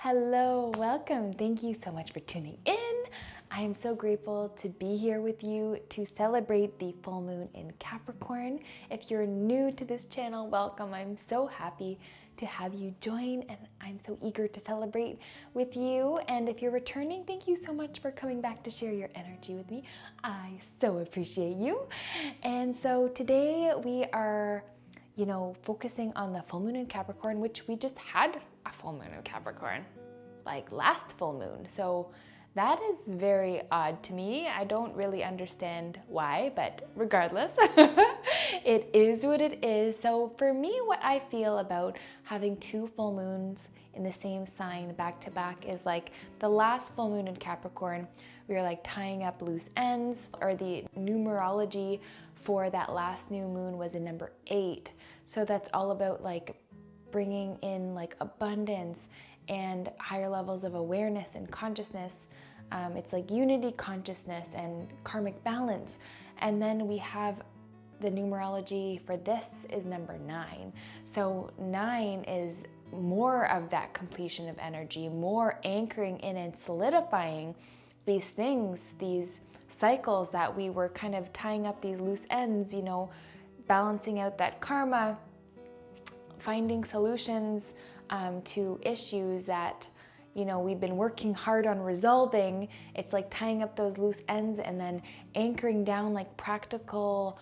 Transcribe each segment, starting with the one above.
Hello, welcome. Thank you so much for tuning in. I am so grateful to be here with you to celebrate the full moon in Capricorn. If you're new to this channel, welcome. I'm so happy to have you join, and I'm so eager to celebrate with you. And if you're returning, thank you so much for coming back to share your energy with me. I so appreciate you. And so today we are focusing on the full moon in Capricorn, which we just had a full moon in Capricorn, like last full moon. So that is very odd to me. I don't really understand why, but regardless, it is what it is. So for me, what I feel about having two full moons in the same sign back to back is like the last full moon in Capricorn, we were like tying up loose ends, or the numerology for that last new moon was a number 8. So that's all about like bringing in like abundance and higher levels of awareness and consciousness. It's like unity consciousness and karmic balance. And then we have the numerology for this is number 9. So 9 is more of that completion of energy, more anchoring in and solidifying these things, these cycles that we were kind of tying up, these loose ends, balancing out that karma, finding solutions to issues that we've been working hard on resolving. It's like tying up those loose ends and then anchoring down like practical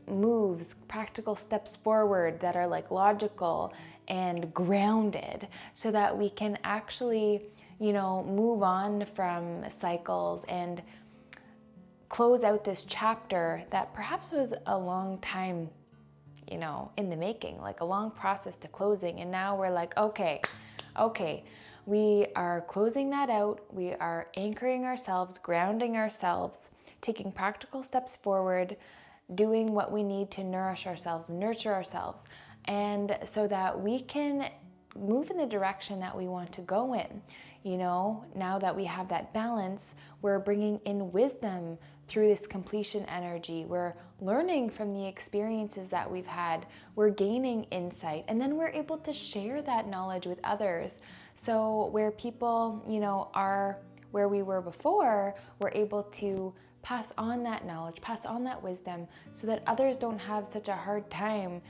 moves, practical steps forward that are like logical and grounded, so that we can actually move on from cycles and close out this chapter that perhaps was a long time in the making, like a long process to closing. And now we're like, okay, we are closing that out. We are anchoring ourselves, grounding ourselves, taking practical steps forward, doing what we need to nourish ourselves, nurture ourselves, and so that we can move in the direction that we want to go in. Now that we have that balance, we're bringing in wisdom through this completion energy. We're learning from the experiences that we've had. We're gaining insight, and then we're able to share that knowledge with others. So where people, are where we were before, we're able to pass on that knowledge, pass on that wisdom, so that others don't have such a hard time,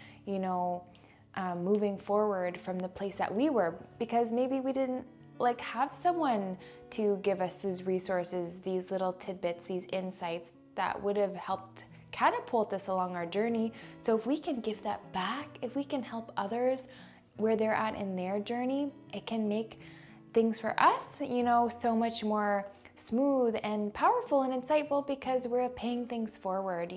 moving forward from the place that we were, because maybe we didn't have someone to give us these resources, these little tidbits, these insights that would have helped catapult us along our journey. So if we can give that back, if we can help others where they're at in their journey, it can make things for us, so much more smooth and powerful and insightful, because we're paying things forward,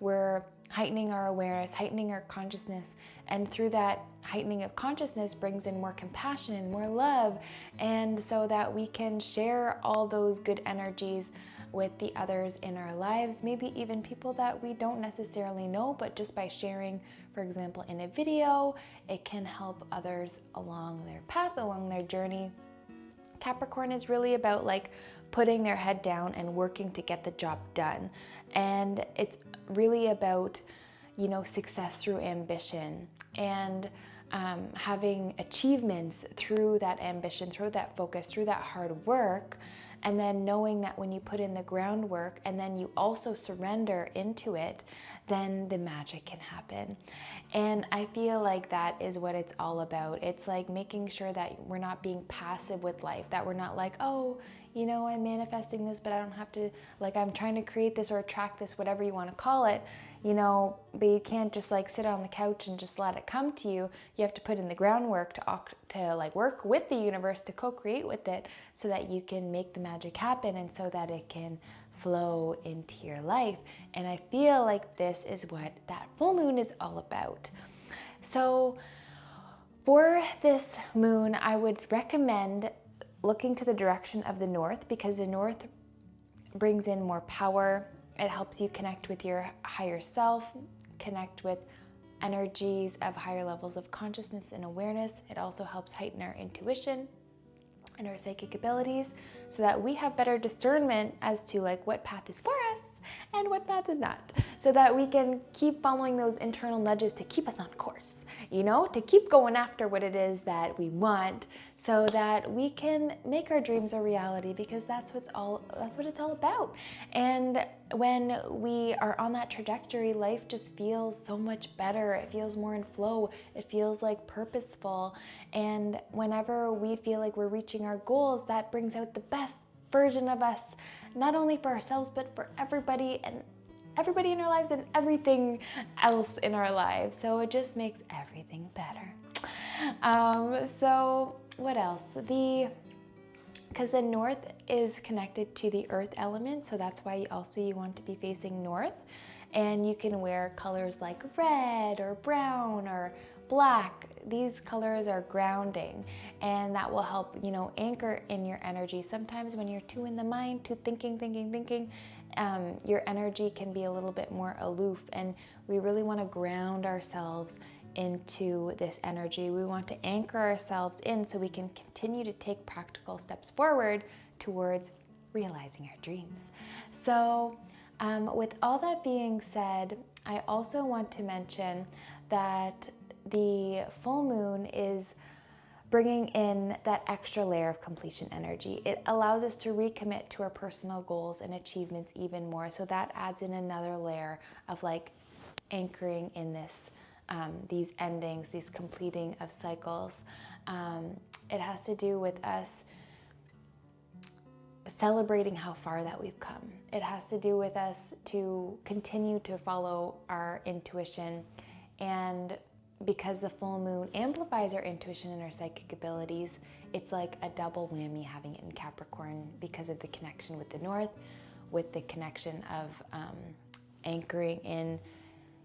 we're heightening our awareness, heightening our consciousness, and through that heightening of consciousness brings in more compassion and more love, and so that we can share all those good energies with the others in our lives, maybe even people that we don't necessarily know, but just by sharing, for example, in a video, it can help others along their path, along their journey. Capricorn is really about putting their head down and working to get the job done. And it's really about, success through ambition, and having achievements through that ambition, through that focus, through that hard work. And then knowing that when you put in the groundwork and then you also surrender into it, then the magic can happen. And I feel like that is what it's all about. It's like making sure that we're not being passive with life, that we're not like, oh, I'm manifesting this, but I don't have to, I'm trying to create this or attract this, whatever you want to call it, but you can't just sit on the couch and just let it come to you. You have to put in the groundwork to work with the universe, to co-create with it, so that you can make the magic happen, and so that it can flow into your life. And I feel like this is what that full moon is all about. So for this moon, I would recommend looking to the direction of the north, because the north brings in more power. It helps you connect with your higher self, connect with energies of higher levels of consciousness and awareness. It also helps heighten our intuition and our psychic abilities, so that we have better discernment as to what path is for us and what path is not, so that we can keep following those internal nudges to keep us on course, you know, to keep going after what it is that we want so that we can make our dreams a reality, because that's what it's all about. And when we are on that trajectory, life just feels so much better. It feels more in flow. It feels like purposeful. And whenever we feel like we're reaching our goals, that brings out the best version of us, not only for ourselves, but for everybody in our lives and everything else in our lives. So it just makes everything better. So what else? Because the north is connected to the earth element, so that's why you want to be facing north. And you can wear colors like red or brown or black. These colors are grounding, and that will help, you know, anchor in your energy. Sometimes when you're too in the mind, too thinking, your energy can be a little bit more aloof, and we really want to ground ourselves into this energy. We want to anchor ourselves in so we can continue to take practical steps forward towards realizing our dreams. So with all that being said, I also want to mention that the full moon is bringing in that extra layer of completion energy. It allows us to recommit to our personal goals and achievements even more. So that adds in another layer of like anchoring in this, these endings, these completing of cycles. It has to do with us celebrating how far that we've come. It has to do with us to continue to follow our intuition, and because the full moon amplifies our intuition and our psychic abilities, it's like a double whammy having it in Capricorn, because of the connection with the north, with the connection of anchoring in,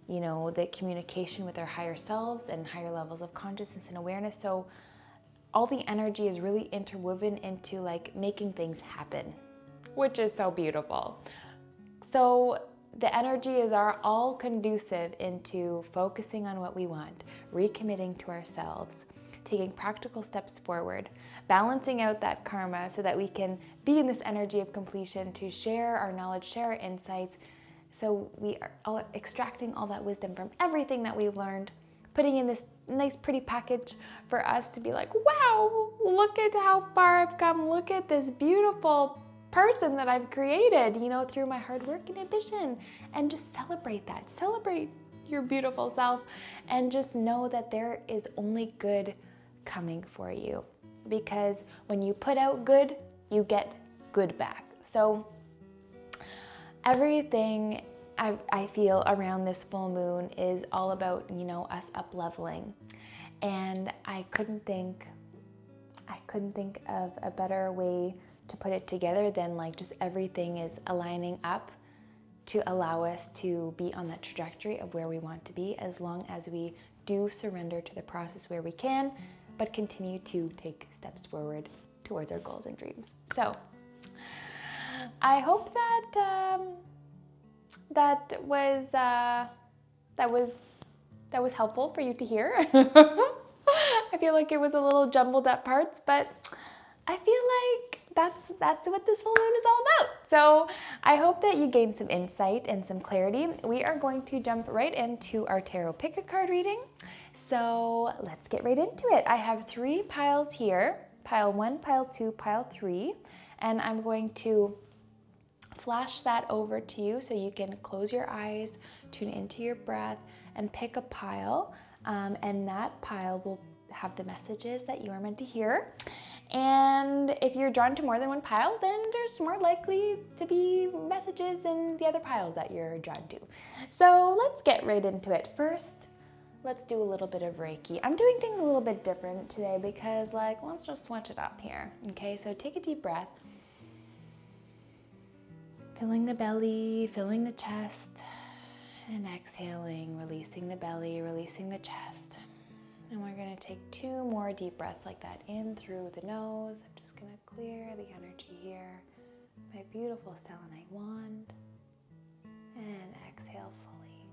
you know, the communication with our higher selves and higher levels of consciousness and awareness. So all the energy is really interwoven into like making things happen, which is so beautiful. So the energy is all conducive into focusing on what we want, recommitting to ourselves, taking practical steps forward, balancing out that karma so that we can be in this energy of completion to share our knowledge, share our insights. So we are all extracting all that wisdom from everything that we've learned, putting in this nice pretty package for us to be like, wow, look at how far I've come. Look at this beautiful person that I've created, you know, through my hard work and ambition. And just celebrate that. Celebrate your beautiful self, and just know that there is only good coming for you, because when you put out good, you get good back. So everything I feel around this full moon is all about, you know, us up leveling. And I couldn't think of a better way to put it together than like just everything is aligning up to allow us to be on that trajectory of where we want to be, as long as we do surrender to the process where we can, but continue to take steps forward towards our goals and dreams. So I hope that that was helpful for you to hear. I feel like it was a little jumbled at parts, but I feel like that's what this full moon is all about. So I hope that you gained some insight and some clarity. We are going to jump right into our tarot pick a card reading. So let's get right into it. I have 3 piles here, pile 1, pile 2, pile 3, and I'm going to flash that over to you so you can close your eyes, tune into your breath, and pick a pile. And that pile will have the messages that you are meant to hear. And if you're drawn to more than one pile, then there's more likely to be messages in the other piles that you're drawn to. So let's get right into it. First, let's do a little bit of Reiki. I'm doing things a little bit different today because, like, let's just switch it up here. Okay, so take a deep breath. Filling the belly, filling the chest, and exhaling, releasing the belly, releasing the chest. And we're going to take 2 more deep breaths like that, in through the nose. I'm just going to clear the energy here. My beautiful selenite wand. And exhale fully.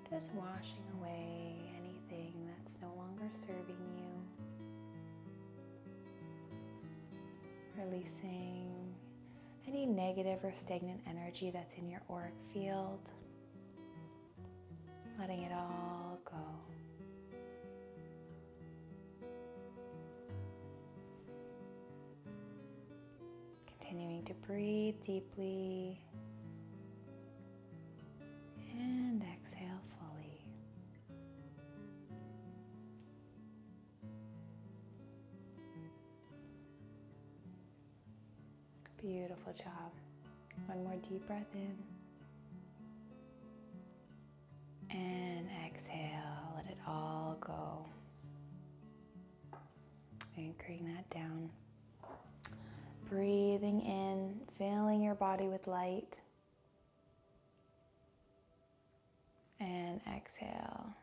Just washing away anything that's no longer serving you. Releasing any negative or stagnant energy that's in your auric field. letting it all go. Continuing to breathe deeply and exhale fully. Beautiful job. One more deep breath in. And exhale, let it all go. Anchoring that down. Breathing in, filling your body with light. And exhale.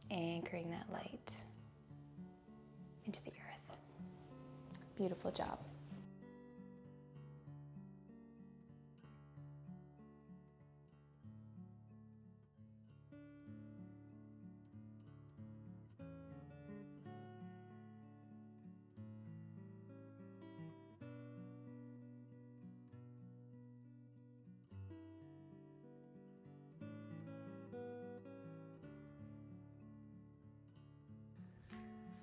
Anchoring that light into the earth. Beautiful job.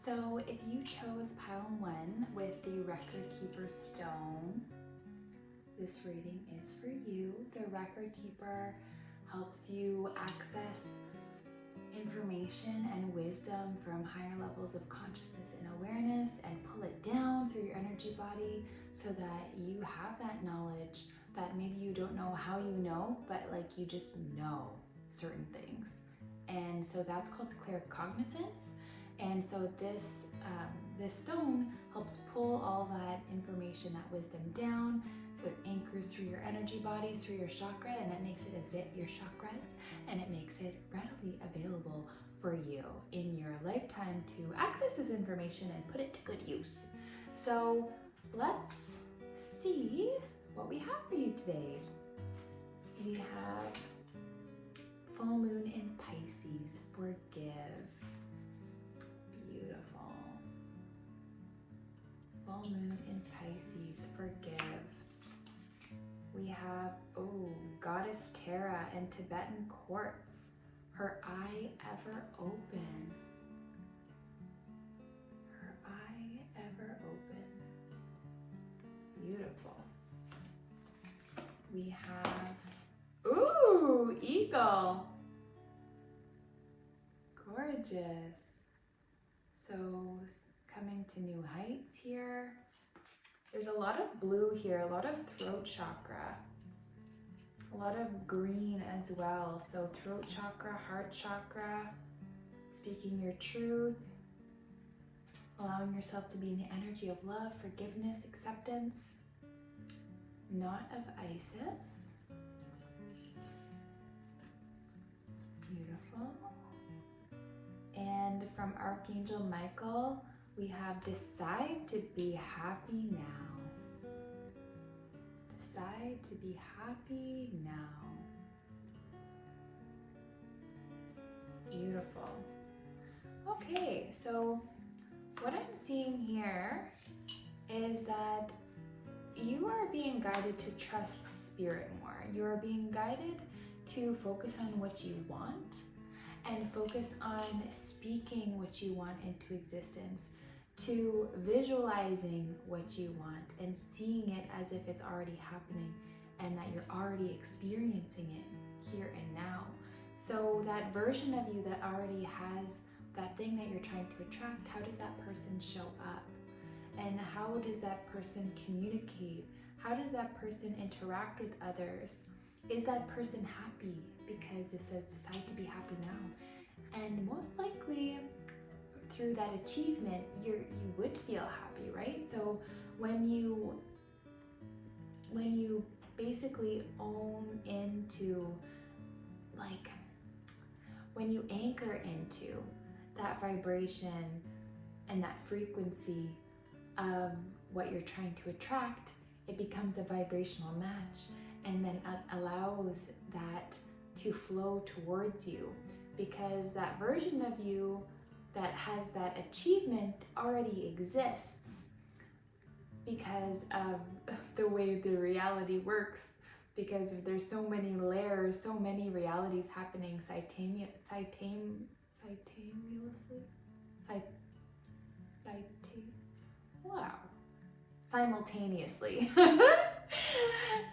So if you chose pile 1 with the Record Keeper stone, this reading is for you. The Record Keeper helps you access information and wisdom from higher levels of consciousness and awareness and pull it down through your energy body so that you have that knowledge that maybe you don't know how you know, but like you just know certain things. And so that's called claircognizance. And so this stone helps pull all that information, that wisdom down, so it anchors through your energy bodies, through your chakra, and it makes it fit your chakras, and it makes it readily available for you in your lifetime to access this information and put it to good use. So let's see what we have for you today. We have full moon in Pisces, forgive. Beautiful. Full moon in Pisces, forgive. We have, Goddess Tara and Tibetan quartz, her eye ever open. Her eye ever open. Beautiful. We have, eagle. Gorgeous. So coming to new heights here. There's a lot of blue here, a lot of throat chakra, a lot of green as well. So throat chakra, heart chakra, speaking your truth, allowing yourself to be in the energy of love, forgiveness, acceptance. Knot of Isis. Beautiful. And from Archangel Michael, we have decide to be happy now. Decide to be happy now. Beautiful. Okay, so what I'm seeing here is that you are being guided to trust spirit more. You are being guided to focus on what you want and focus on speaking what you want into existence, to visualizing what you want and seeing it as if it's already happening and that you're already experiencing it here and now. So that version of you that already has that thing that you're trying to attract, how does that person show up? And how does that person communicate? How does that person interact with others? Is that person happy? Because it says decide to be happy now. And most likely through that achievement, you would feel happy, right? So when you basically own into, like, when you anchor into that vibration and that frequency of what you're trying to attract, it becomes a vibrational match and then allows that to flow towards you, because that version of you that has that achievement already exists because of the way the reality works. because there's so many layers, so many realities happening simultaneously.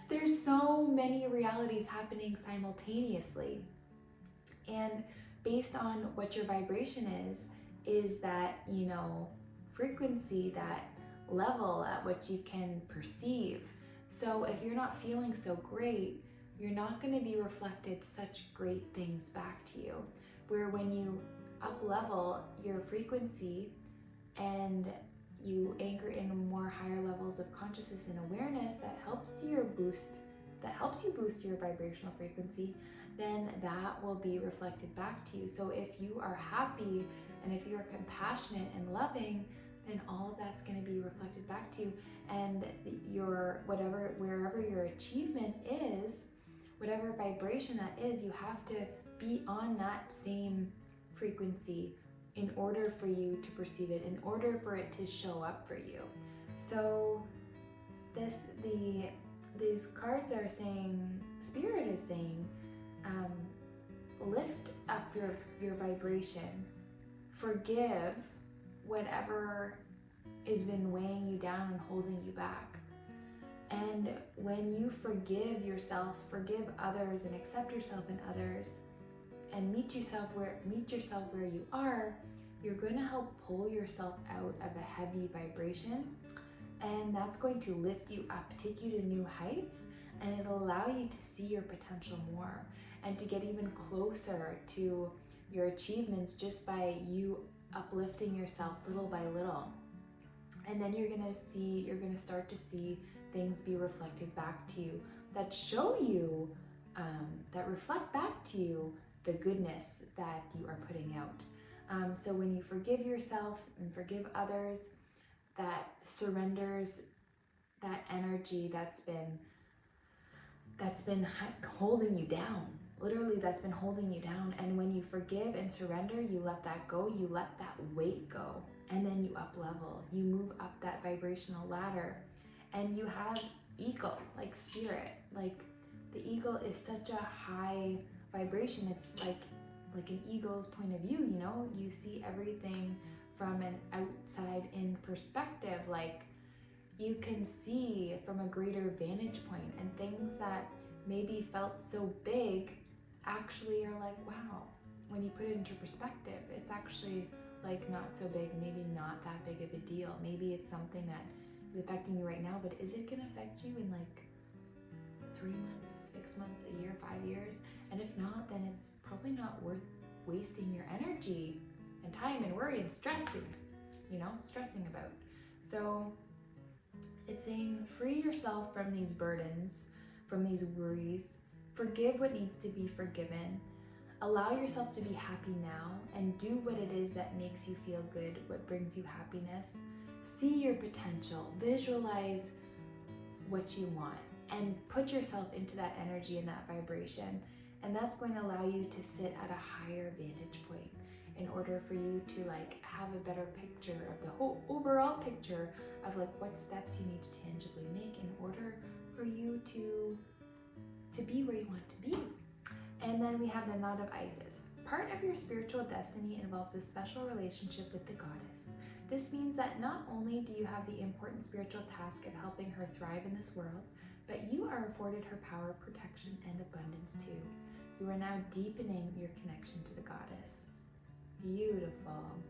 There's so many realities happening simultaneously. And based on what your vibration is that, you know, frequency, that level at which you can perceive. So if you're not feeling so great, you're not going to be reflected such great things back to you. Where when you up level your frequency and you anchor in more higher levels of consciousness and awareness that helps you boost your vibrational frequency, then that will be reflected back to you. So if you are happy and if you are compassionate and loving, then all of that's going to be reflected back to you. And wherever your achievement is, whatever vibration that is, you have to be on that same frequency in order for you to perceive it, in order for it to show up for you. So these cards are saying, Spirit is saying, lift up your vibration, forgive whatever has been weighing you down and holding you back. And when you forgive yourself, forgive others, and accept yourself in others, and meet yourself where you are, you're going to help pull yourself out of a heavy vibration, and that's going to lift you up, take you to new heights, and it'll allow you to see your potential more and to get even closer to your achievements just by you uplifting yourself little by little. And then you're going to start to see things be reflected back to you that show you, that reflect back to you the goodness that you are putting out. So when you forgive yourself and forgive others, that surrenders that energy that's been holding you down. Literally, that's been holding you down. And when you forgive and surrender, you let that go, you let that weight go, and then you up level, you move up that vibrational ladder, and you have eagle, like spirit. Like the eagle is such a high vibration. It's like an eagle's point of view, you know, you see everything from an outside in perspective. Like you can see from a greater vantage point, and things that maybe felt so big actually are like, wow, when you put it into perspective, it's actually like not so big, maybe not that big of a deal. Maybe it's something that is affecting you right now, but is it going to affect you in like 3 months, 6 months, a year, 5 years? And if not, then it's probably not worth wasting your energy and time and worry and stressing about. So it's saying, free yourself from these burdens, from these worries, forgive what needs to be forgiven, allow yourself to be happy now, and do what it is that makes you feel good, what brings you happiness. See your potential, visualize what you want, and put yourself into that energy and that vibration. And that's going to allow you to sit at a higher vantage point in order for you to like have a better picture of the whole overall picture of like what steps you need to tangibly make in order for you to be where you want to be. And then we have the Knot of Isis. Part of your spiritual destiny involves a special relationship with the goddess. This means that not only do you have the important spiritual task of helping her thrive in this world, but you are afforded her power, protection, and abundance too. You are now deepening your connection to the goddess. Beautiful.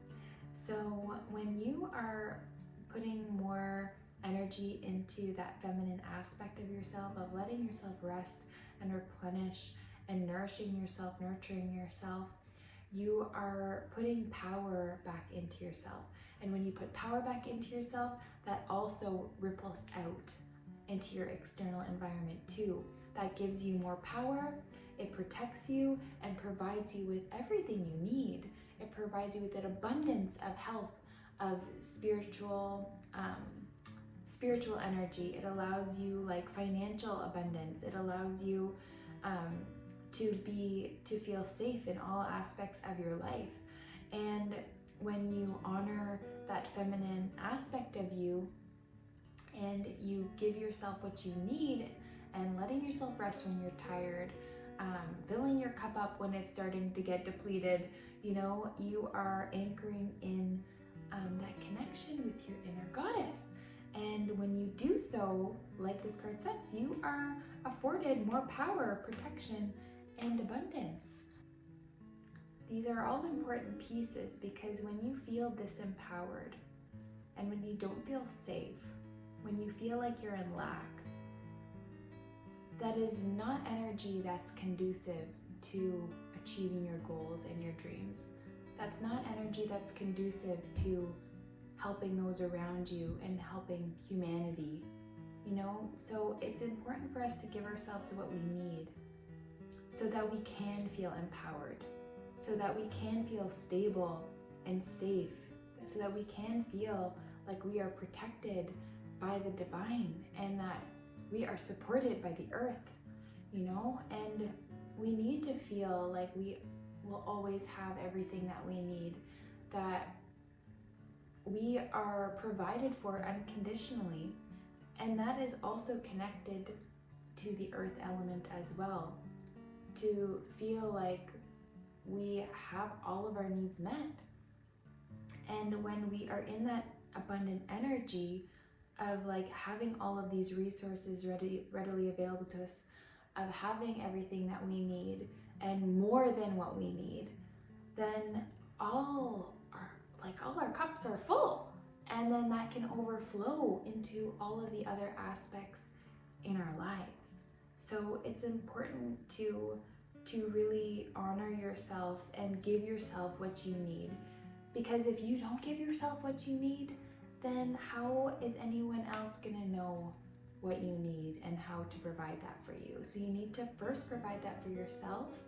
So when you are putting more energy into that feminine aspect of yourself, of letting yourself rest and replenish and nourishing yourself, nurturing yourself, you are putting power back into yourself. And when you put power back into yourself, that also ripples out into your external environment too. That gives you more power, it protects you and provides you with everything you need. It provides you with an abundance of health, of spiritual energy. It allows you like financial abundance. It allows you to feel safe in all aspects of your life. And when you honor that feminine aspect of you and you give yourself what you need and letting yourself rest when you're tired, filling your cup up when it's starting to get depleted. You know, you are anchoring in that connection with your inner goddess. And when you do so, like this card says, you are afforded more power, protection, and abundance. These are all important pieces, because when you feel disempowered and when you don't feel safe, when you feel like you're in lack, that is not energy that's conducive to achieving your goals and your dreams. That's not energy that's conducive to helping those around you and helping humanity, you know? So it's important for us to give ourselves what we need so that we can feel empowered, so that we can feel stable and safe, so that we can feel like we are protected by the divine and that we are supported by the earth, you know? And we need to feel like we will always have everything that we need, that we are provided for unconditionally. And that is also connected to the earth element as well, to feel like we have all of our needs met. And when we are in that abundant energy of like having all of these resources readily available to us, of having everything that we need and more than what we need, then all our cups are full, and then that can overflow into all of the other aspects in our lives. So it's important to really honor yourself and give yourself what you need, because if you don't give yourself what you need, then how is anyone else gonna know what you need and how to provide that for you? So you need to first provide that for yourself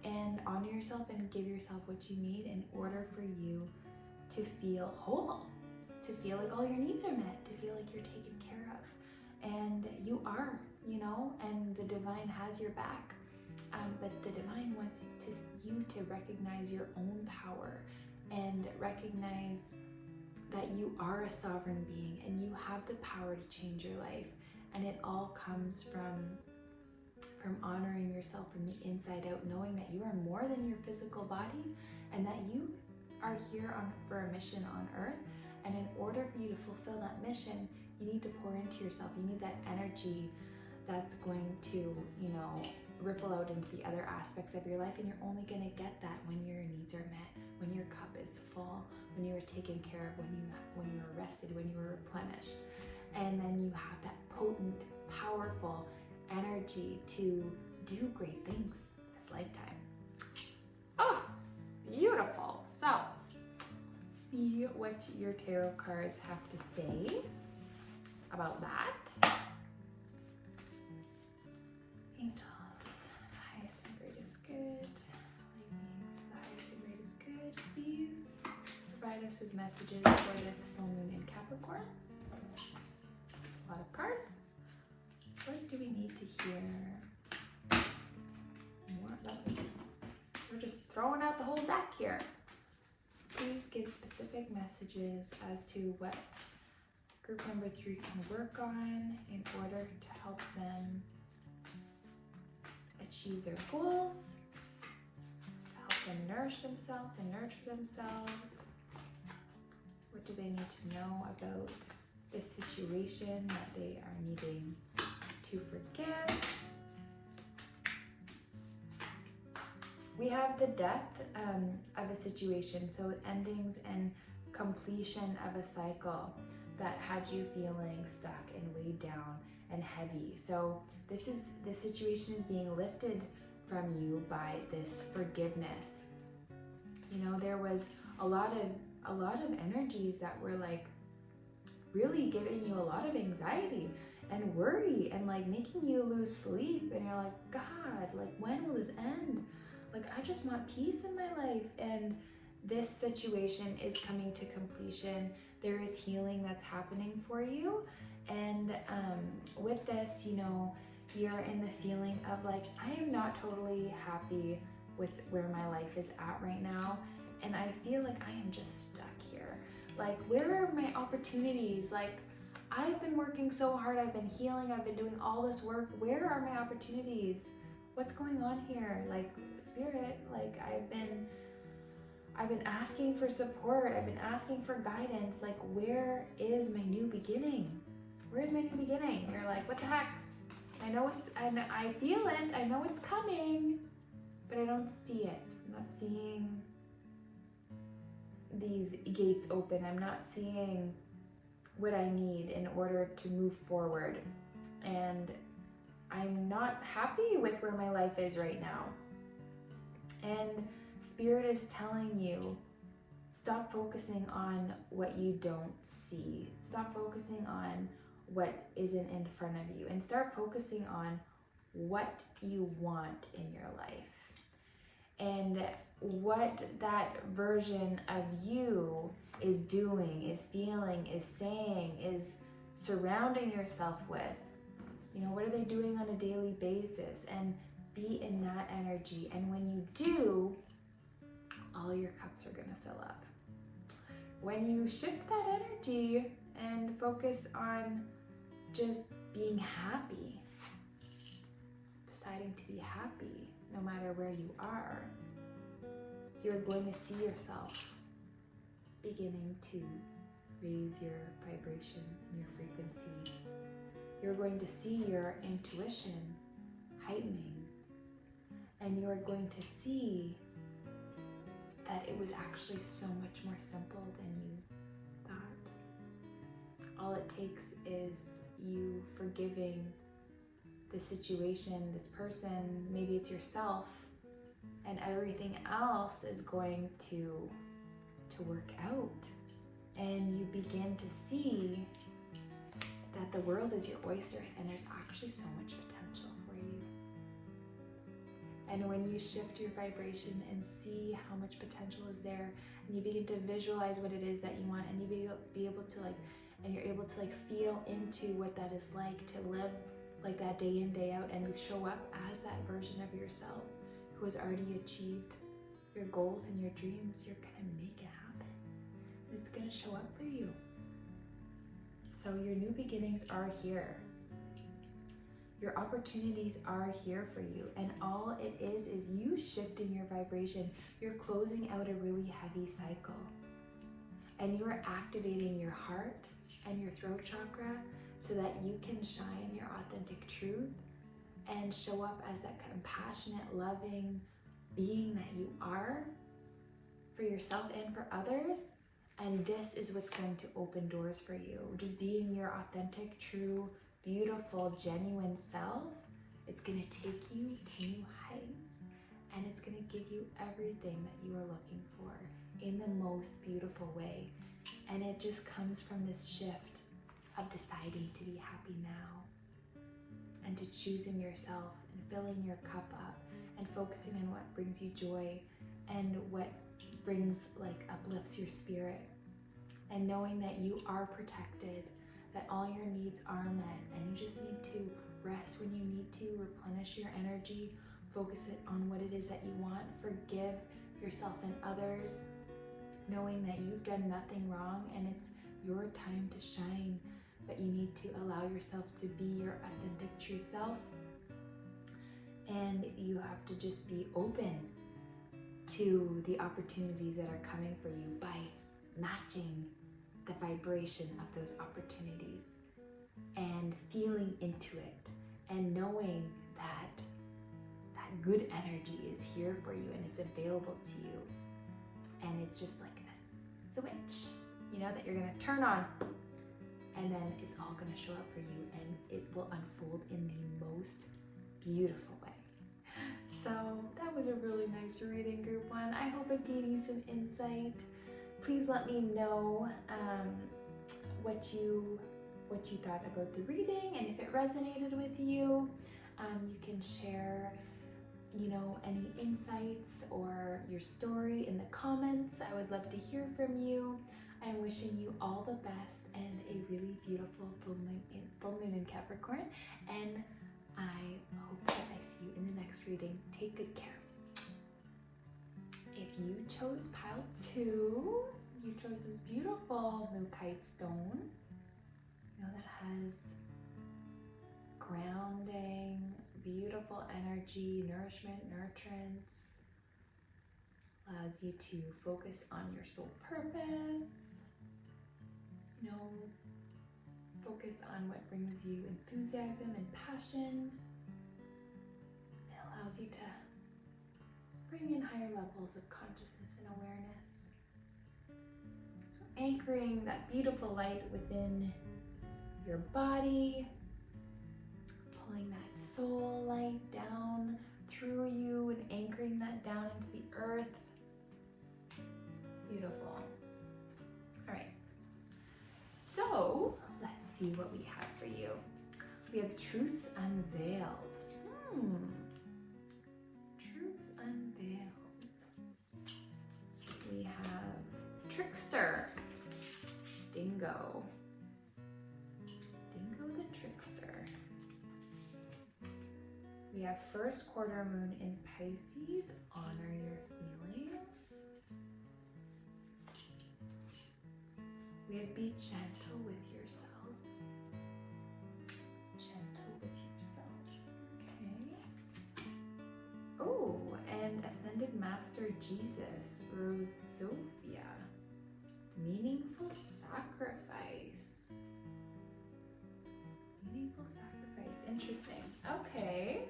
and honor yourself and give yourself what you need in order for you to feel whole, to feel like all your needs are met, to feel like you're taken care of. And you are, you know, and the divine has your back. But the divine wants you to recognize your own power and recognize that you are a sovereign being and you have the power to change your life. And it all comes from honoring yourself from the inside out, knowing that you are more than your physical body and that you are here for a mission on earth. And in order for you to fulfill that mission, you need to pour into yourself. You need that energy that's going to, you know, ripple out into the other aspects of your life. And you're only going to get that when your needs are met, when your cup is full, when you are taken care of, when you are rested, when you are replenished. And then you have that potent, powerful energy to do great things this lifetime. Oh, beautiful. So let's see what your tarot cards have to say about that. Angels, the highest and greatest good. Light beings, the highest and greatest good. Please provide us with messages for this full moon in Capricorn. A lot of cards. What do we need to hear? We're just throwing out the whole deck here. Please give specific messages as to what group number 3 can work on in order to help them achieve their goals, to help them nourish themselves and nurture themselves. What do they need to know about this situation that they are needing to forgive? We have the death of a situation, so endings and completion of a cycle that had you feeling stuck and weighed down and heavy. So this situation is being lifted from you by this forgiveness. You know, there was a lot of energies that were like really giving you a lot of anxiety and worry and like making you lose sleep, and you're like, God, like when will this end? Like, I just want peace in my life. And this situation is coming to completion. There is healing that's happening for you. And with this, you know, you're in the feeling of like, I am not totally happy with where my life is at right now. And I feel like I am just stuck here. Like, where are my opportunities? Like, I've been working so hard, I've been healing, I've been doing all this work. Where are my opportunities? What's going on here? Like, Spirit, like I've been asking for support, I've been asking for guidance. Like, where is my new beginning? Where's my new beginning? You're like, what the heck? I feel it, I know it's coming, but I don't see it. I'm not seeing these gates open. I'm not seeing what I need in order to move forward. And I'm not happy with where my life is right now. And Spirit is telling you, stop focusing on what you don't see. Stop focusing on what isn't in front of you and start focusing on what you want in your life. And what that version of you is doing, is feeling, is saying, is surrounding yourself with. You know, what are they doing on a daily basis? And be in that energy. And when you do, all your cups are gonna fill up. When you shift that energy and focus on just being happy, deciding to be happy no matter where you are, you're going to see yourself beginning to raise your vibration and your frequency. You're going to see your intuition heightening, and you are going to see that it was actually so much more simple than you thought. All it takes is you forgiving the situation, this person, maybe it's yourself, and everything else is going to work out. And you begin to see that the world is your oyster and there's actually so much potential for you. And when you shift your vibration and see how much potential is there, and you begin to visualize what it is that you want, and you be able to you're able to feel into what that is like to live like that day in, day out, and show up as that version of yourself who has already achieved your goals and your dreams, you're gonna make it happen. It's gonna show up for you. So your new beginnings are here. Your opportunities are here for you, and all it is you shifting your vibration. You're closing out a really heavy cycle, and you are activating your heart and your throat chakra so that you can shine your authentic truth and show up as that compassionate, loving being that you are for yourself and for others. And this is what's going to open doors for you. Just being your authentic, true, beautiful, genuine self. It's going to take you to new heights, and it's going to give you everything that you are looking for in the most beautiful way. And it just comes from this shift of deciding to be happy now, and to choosing yourself and filling your cup up and focusing on what brings you joy and what brings uplifts your spirit, and knowing that you are protected, that all your needs are met, and you just need to rest when you need to, replenish your energy, focus it on what it is that you want, forgive yourself and others, knowing that you've done nothing wrong and it's your time to shine, but you need to allow yourself to be your authentic true self. And you have to just be open to the opportunities that are coming for you by matching the vibration of those opportunities and feeling into it and knowing that that good energy is here for you and it's available to you. And it's just like a switch, that you're gonna turn on, and then it's all gonna show up for you, and it will unfold in the most beautiful way. So that was a really nice reading, group one. I hope it gave you some insight. Please let me know what you thought about the reading, and if it resonated with you. You can share any insights or your story in the comments. I would love to hear from you. I'm wishing you all the best and a really beautiful full moon in Capricorn, and I hope that I see you in the next reading. Take good care. If you chose pile 2, you chose this beautiful Mookaite stone. that has grounding, beautiful energy, nourishment, nurturance, allows you to focus on your soul purpose, focus on what brings you enthusiasm and passion. It allows you to bring in higher levels of consciousness and awareness. So anchoring that beautiful light within your body, pulling that soul light down through you and anchoring that down into the earth. Beautiful. All right. So let's see what we have for you. We have truths unveiled. Truths unveiled. We have trickster. Dingo. Dingo the trickster. We have first quarter moon in Pisces. Honor your feelings. We have be gentle with yourself. Gentle with yourself. Okay. Oh, and Ascended Master Jesus, Rose Sophia. Meaningful sacrifice. Meaningful sacrifice. Interesting. Okay.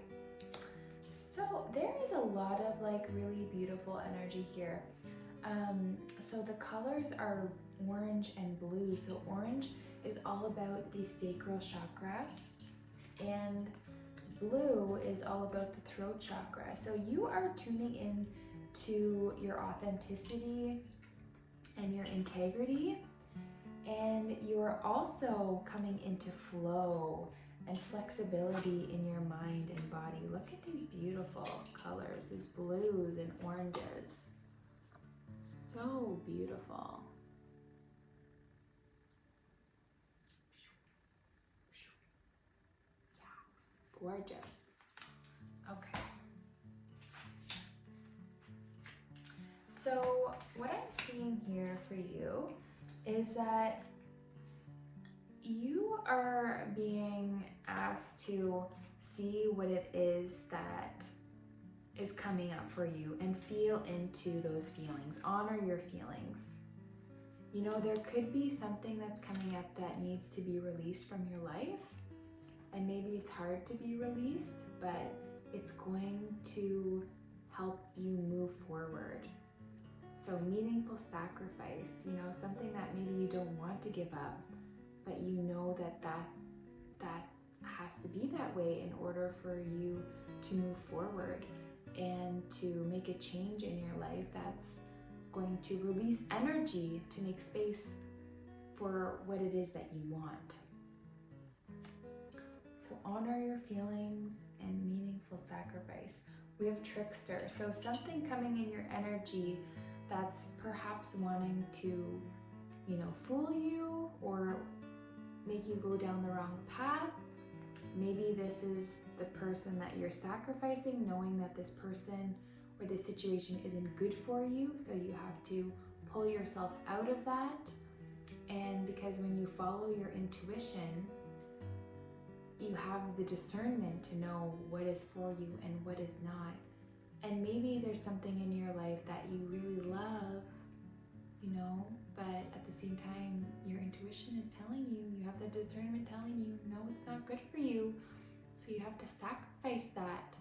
So there is a lot of like really beautiful energy here. So the colors are orange and blue. So orange is all about the sacral chakra and blue is all about the throat chakra. So you are tuning in to your authenticity and your integrity, and you are also coming into flow and flexibility in your mind and body. Look at these beautiful colors, these blues and oranges. So beautiful. Yeah, gorgeous. Okay. So what I'm seeing here for you is that you are being asked to see what it is that is coming up for you and feel into those feelings. Honor your feelings. There could be something that's coming up that needs to be released from your life, and maybe it's hard to be released, but it's going to help you move forward. So meaningful sacrifice, something that maybe you don't want to give up, but you know that has to be that way in order for you to move forward and to make a change in your life that's going to release energy to make space for what it is that you want. So honor your feelings and meaningful sacrifice. We have trickster. So something coming in your energy that's perhaps wanting to, fool you or make you go down the wrong path. Maybe this is the person that you're sacrificing, knowing that this person or this situation isn't good for you, so you have to pull yourself out of that. And because when you follow your intuition, you have the discernment to know what is for you and what is not. And maybe there's something in your life that you really love, but at the same time, your intuition is telling you, you have the discernment telling you, no, it's not good for you. So you have to sacrifice that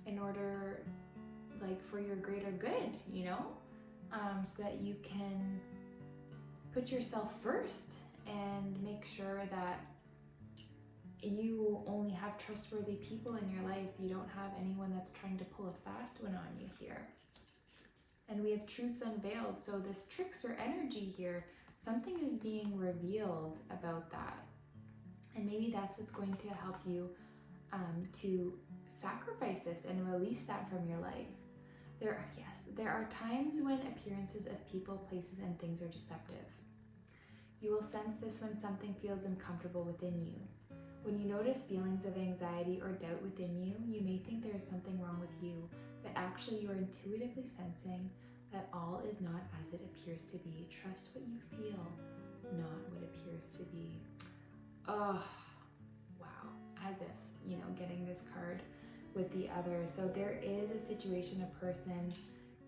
in order, for your greater good, so that you can put yourself first and make sure that you only have trustworthy people in your life. You don't have anyone that's trying to pull a fast one on you here. And we have truths unveiled. So this trickster energy here, something is being revealed about that. And maybe that's what's going to help you to sacrifice this and release that from your life. There are times when appearances of people, places, and things are deceptive. You will sense this when something feels uncomfortable within you. When you notice feelings of anxiety or doubt within you, you may think there is something wrong with you, but actually you are intuitively sensing that all is not as it appears to be. Trust what you feel, not what appears to be. Oh, wow. As if, you know, getting this card with the other. So there is a situation, a person,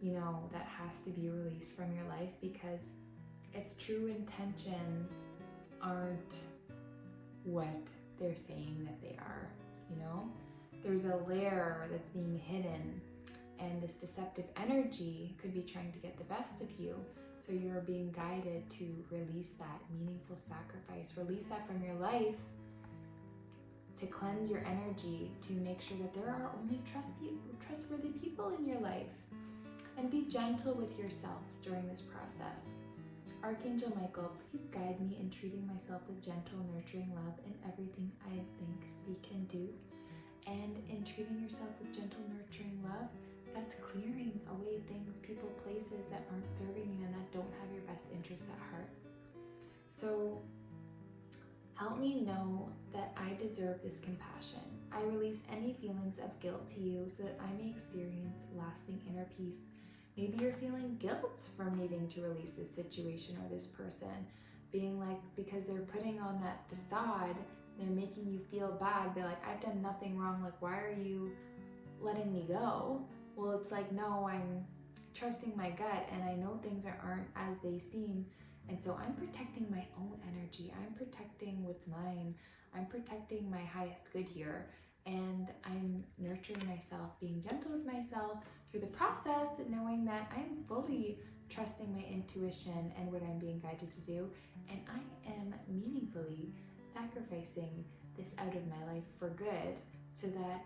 you know, that has to be released from your life because its true intentions aren't what they're saying that they are, you know? There's a layer that's being hidden, and this deceptive energy could be trying to get the best of you. So you're being guided to release that meaningful sacrifice, release that from your life, to cleanse your energy, to make sure that there are only trustworthy people in your life. And be gentle with yourself during this process. Archangel Michael, please guide me in treating myself with gentle, nurturing love in everything I think, speak, and do. And in treating yourself with gentle, nurturing love, that's clearing away things, people, places that aren't serving you and that don't have your best interest at heart. So help me know that I deserve this compassion. I release any feelings of guilt to you so that I may experience lasting inner peace. Maybe you're feeling guilt from needing to release this situation or this person, being like, because they're putting on that facade, they're making you feel bad. Be like, I've done nothing wrong. Like, why are you letting me go? Well, it's like, no, I'm trusting my gut and I know things aren't as they seem. And so I'm protecting my own energy. I'm protecting what's mine. I'm protecting my highest good here. And I'm nurturing myself, being gentle with myself through the process, knowing that I'm fully trusting my intuition and what I'm being guided to do. And I am meaningfully sacrificing this out of my life for good so that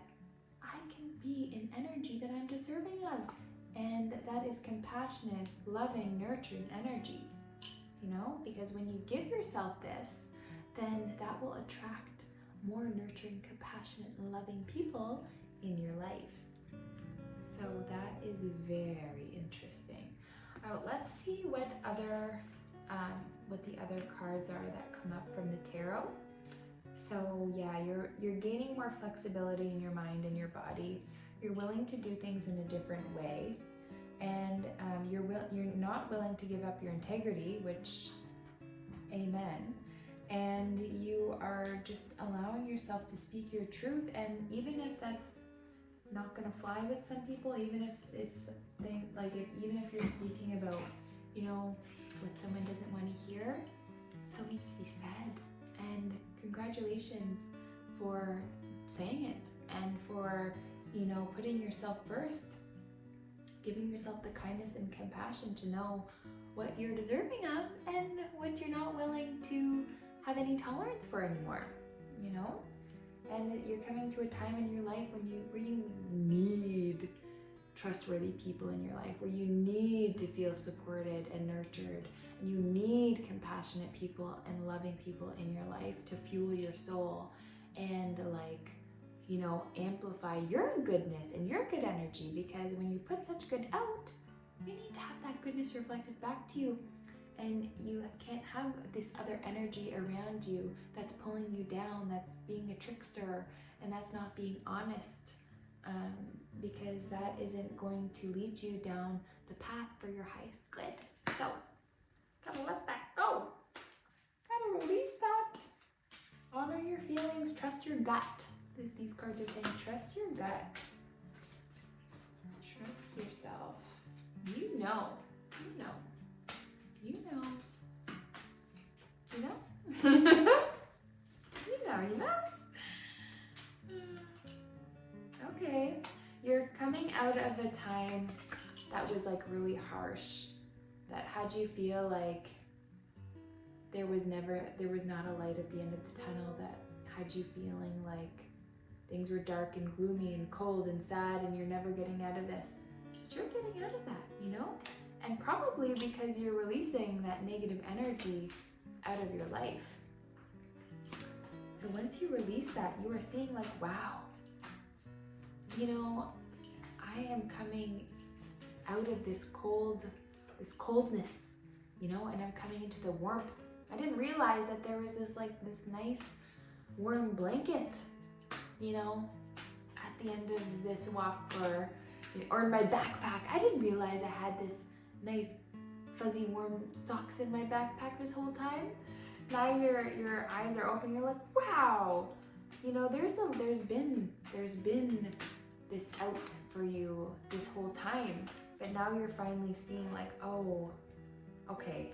I can be in energy that I'm deserving of. And that is compassionate, loving, nurturing energy. You know, because when you give yourself this, then that will attract more nurturing, compassionate, and loving people in your life. So that is very interesting. All right, let's see what the other cards are that come up from the tarot. So yeah, you're gaining more flexibility in your mind and your body. You're willing to do things in a different way, and you're not willing to give up your integrity, which, amen. And you are just allowing yourself to speak your truth, and even if that's not gonna fly with some people, even if it's even if you're speaking about, you know, what someone doesn't want to hear, still needs to be said. And congratulations for saying it and for, you know, putting yourself first, giving yourself the kindness and compassion to know what you're deserving of and what you're not willing to have any tolerance for anymore, you know? And you're coming to a time in your life where you need trustworthy people in your life, where you need to feel supported and nurtured, and you need compassionate people and loving people in your life to fuel your soul and, like, you know, amplify your goodness and your good energy. Because when you put such good out, you need to have that goodness reflected back to you. And you can't have this other energy around you that's pulling you down, that's being a trickster, and that's not being honest, because that isn't going to lead you down the path for your highest good. So, gotta let that go. Gotta release that. Honor your feelings, trust your gut. These cards are saying, trust your gut. Trust yourself. You know. You know. You know. You know? you know. Okay. You're coming out of a time that was like really harsh, that had you feel like there was not a light at the end of the tunnel, that had you feeling like things were dark and gloomy and cold and sad and you're never getting out of this. But you're getting out of that, you know? And probably because you're releasing that negative energy out of your life. So once you release that, you are seeing like, wow, you know, I am coming out of this coldness, you know, and I'm coming into the warmth. I didn't realize that there was this nice warm blanket, you know, at the end of this walk, or in my backpack. I didn't realize I had this nice fuzzy warm socks in my backpack this whole time, Now your eyes are open. You're like, wow, you know, there's been this out for you this whole time, but now you're finally seeing like, oh, okay,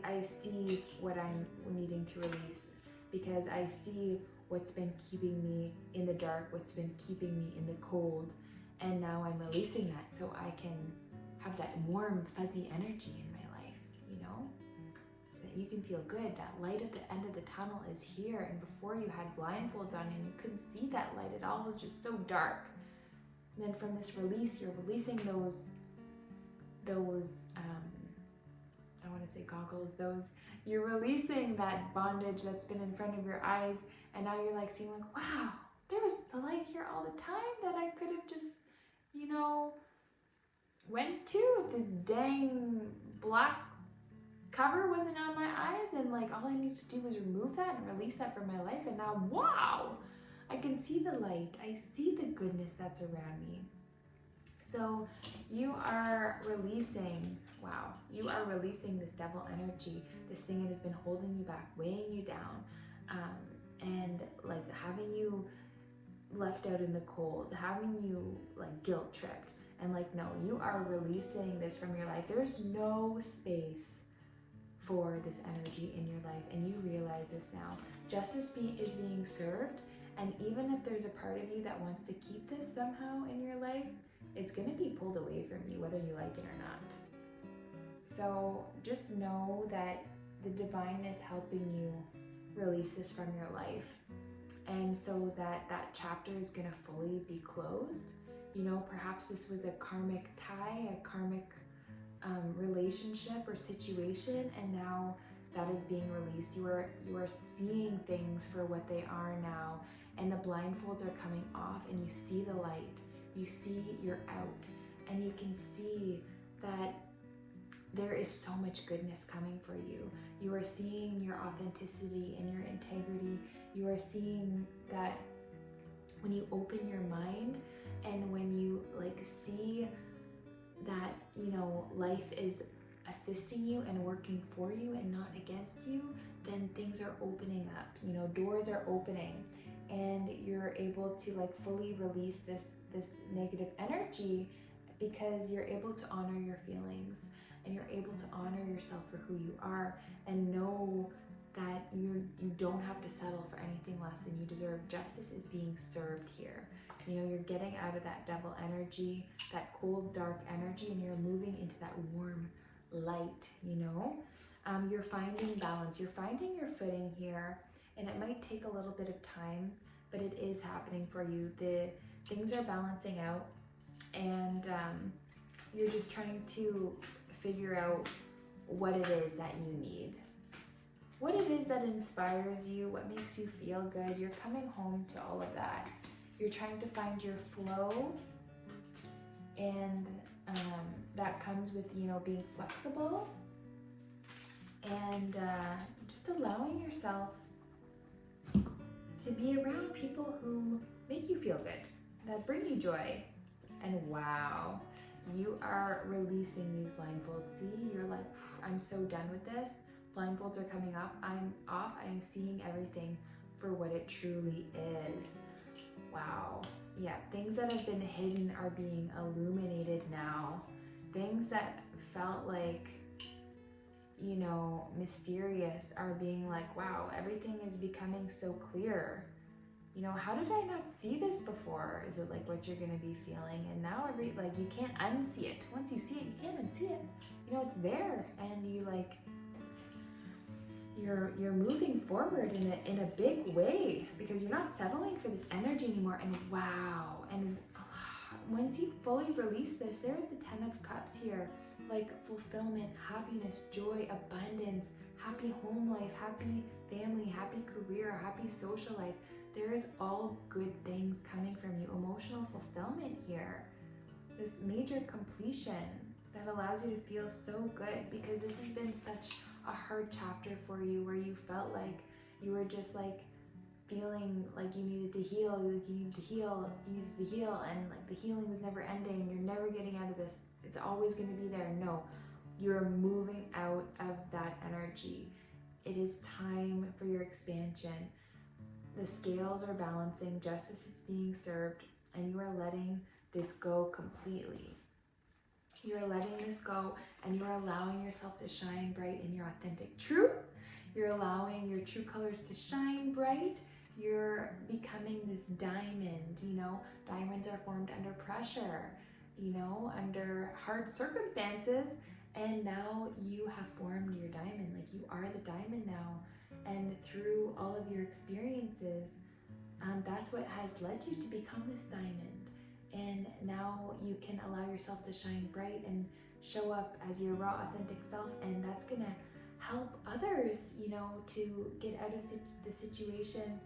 I see what I'm needing to release, because I see what's been keeping me in the dark, what's been keeping me in the cold, and now I'm releasing that so I can have that warm, fuzzy energy in my life, you know? So that you can feel good. That light at the end of the tunnel is here, and before you had blindfolds on and you couldn't see that light. It all was just so dark. And then from this release, you're releasing those I want to say goggles, you're releasing that bondage that's been in front of your eyes, and now you're like seeing like, wow, there was the light here all the time that I could have just, you know, went to if this dang black cover wasn't on my eyes, and like all I need to do was remove that and release that from my life, and now, wow, I can see the light. I see the goodness that's around me. So you are releasing, wow, you are releasing this devil energy, this thing that has been holding you back, weighing you down, and like having you left out in the cold, having you like guilt tripped, and like, no, you are releasing this from your life. There's no space for this energy in your life, and you realize this now. Justice is being served, and even if there's a part of you that wants to keep this somehow in your life, it's going to be pulled away from you, whether you like it or not. So just know that the divine is helping you release this from your life, and so that chapter is going to fully be closed. You know, perhaps this was a karmic tie, a karmic relationship or situation, and now that is being released. You are seeing things for what they are now, and the blindfolds are coming off, and you see the light. You see you're out, and you can see that there is so much goodness coming for you. You are seeing your authenticity and your integrity. You are seeing that when you open your mind, and when you like see that, you know, life is assisting you and working for you and not against you, then things are opening up, you know, doors are opening, and you're able to like fully release this negative energy, because you're able to honor your feelings, and you're able to honor yourself for who you are, and know that you don't have to settle for anything less than you deserve. Justice is being served here. You know, you're getting out of that devil energy, that cold, dark energy, and you're moving into that warm light, you know? You're finding balance. You're finding your footing here, and it might take a little bit of time, but it is happening for you. The things are balancing out, and you're just trying to figure out what it is that you need, what it is that inspires you, what makes you feel good. You're coming home to all of that. You're trying to find your flow, and that comes with, you know, being flexible, and just allowing yourself to be around people who make you feel good, that bring you joy. And wow, you are releasing these blindfolds. See, you're like, I'm so done with this. Blindfolds are coming up. I'm off. I'm seeing everything for what it truly is. Wow. Yeah, things that have been hidden are being illuminated now. Things that felt like, you know, mysterious are being like, wow, everything is becoming so clear. You know, how did I not see this before? Is it like what you're gonna be feeling? And now like you can't unsee it. Once you see it, you can't unsee it. You know, it's there, and you like, you're moving forward in a big way, because you're not settling for this energy anymore. And wow, and once you fully release this, there's the 10 of Cups here, like fulfillment, happiness, joy, abundance, happy home life, happy family, happy career, happy social life. There is all good things coming from you. Emotional fulfillment here. This major completion that allows you to feel so good, because this has been such a hard chapter for you, where you felt like you were just like feeling like you needed to heal, and like the healing was never ending. You're never getting out of this. It's always going to be there. No, you're moving out of that energy. dimension. The scales are balancing, justice is being served, and you are letting this go completely. You are letting this go, and you are allowing yourself to shine bright in your authentic truth. You're allowing your true colors to shine bright. You're becoming this diamond, you know. Diamonds are formed under pressure, you know, under hard circumstances. And now you have formed your diamond. Like, you are the diamond now. And through all of your experiences, that's what has led you to become this diamond. And now you can allow yourself to shine bright and show up as your raw, authentic self. And that's gonna help others, you know, to get out of the situation,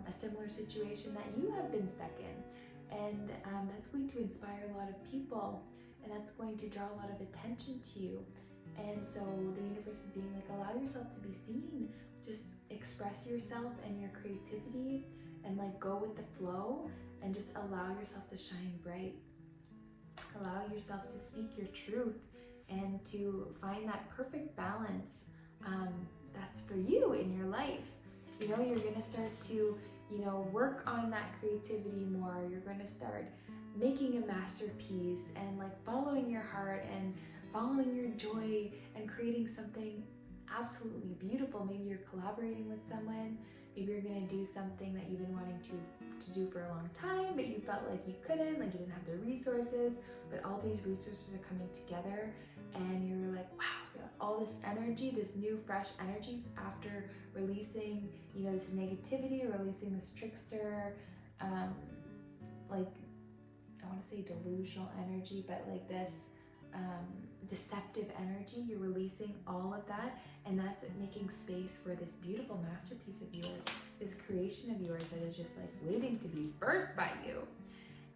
a similar situation that you have been stuck in. And that's going to inspire a lot of people, and that's going to draw a lot of attention to you. And so the universe is being like, allow yourself to be seen. Just express yourself and your creativity, and like go with the flow, and just allow yourself to shine bright. Allow yourself to speak your truth and to find that perfect balance that's for you in your life. You know, you're gonna start to, you know, work on that creativity more. You're gonna start making a masterpiece and like following your heart and following your joy and creating something absolutely beautiful. Maybe you're collaborating with someone. Maybe you're gonna do something that you've been wanting to do for a long time, but you felt like you couldn't, like you didn't have the resources, but all these resources are coming together, and you're like, wow, all this energy, this new fresh energy after releasing, you know, this negativity, releasing this trickster, like, I want to say delusional energy, but like this deceptive energy. You're releasing all of that, and that's making space for this beautiful masterpiece of yours, this creation of yours that is just like waiting to be birthed by you.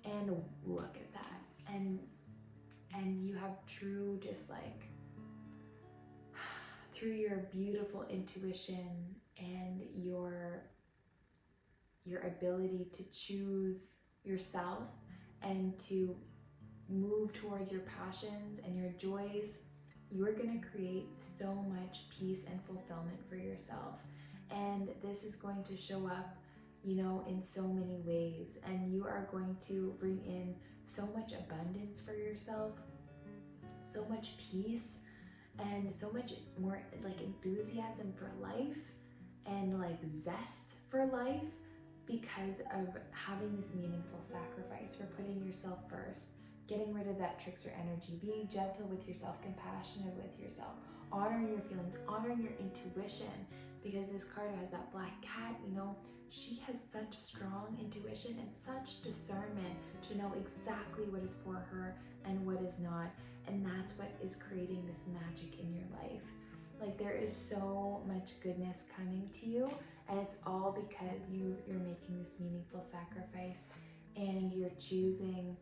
And look at that, and you have true, just like, through your beautiful intuition and your ability to choose yourself and to move towards your passions and your joys, you are going to create so much peace and fulfillment for yourself. And this is going to show up, you know, in so many ways, and you are going to bring in so much abundance for yourself, so much peace, and so much more like enthusiasm for life and like zest for life, because of having this meaningful sacrifice, for putting yourself first, getting rid of that trickster energy, being gentle with yourself, compassionate with yourself, honoring your feelings, honoring your intuition, because this card has that black cat, you know, she has such strong intuition and such discernment to know exactly what is for her and what is not. And that's what is creating this magic in your life. Like, there is so much goodness coming to you, and it's all because you're making this meaningful sacrifice, and you're choosing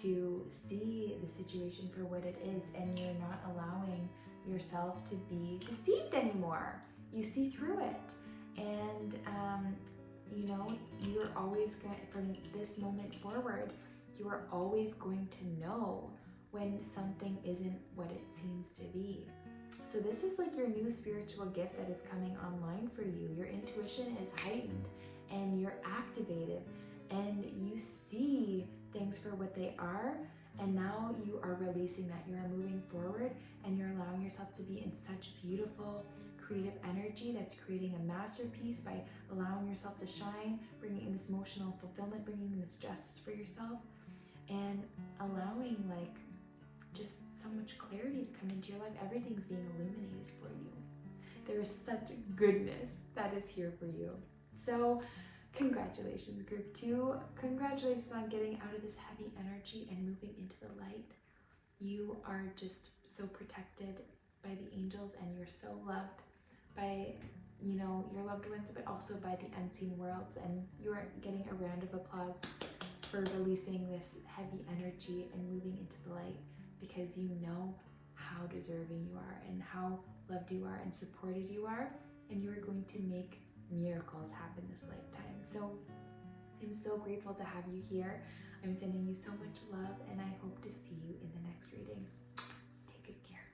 to see the situation for what it is, and you're not allowing yourself to be deceived anymore. You see through it, and you know, you're always going, from this moment forward, you are always going to know when something isn't what it seems to be. So this is like your new spiritual gift that is coming online for you. Your intuition is heightened and you're activated, and you see things for what they are, and now you are releasing that. You are moving forward, and you're allowing yourself to be in such beautiful creative energy that's creating a masterpiece by allowing yourself to shine, bringing in this emotional fulfillment, bringing in this justice for yourself, and allowing like just so much clarity to come into your life. Everything's being illuminated for you. There is such goodness that is here for you. So congratulations, group 2. Congratulations on getting out of this heavy energy and moving into the light. You are just so protected by the angels, and you're so loved by, you know, your loved ones, but also by the unseen worlds. And you are getting a round of applause for releasing this heavy energy and moving into the light, because you know how deserving you are and how loved you are and supported you are, and you are going to make miracles happen this lifetime. So I'm so grateful to have you here. I'm sending you so much love, and I hope to see you in the next reading. Take good care.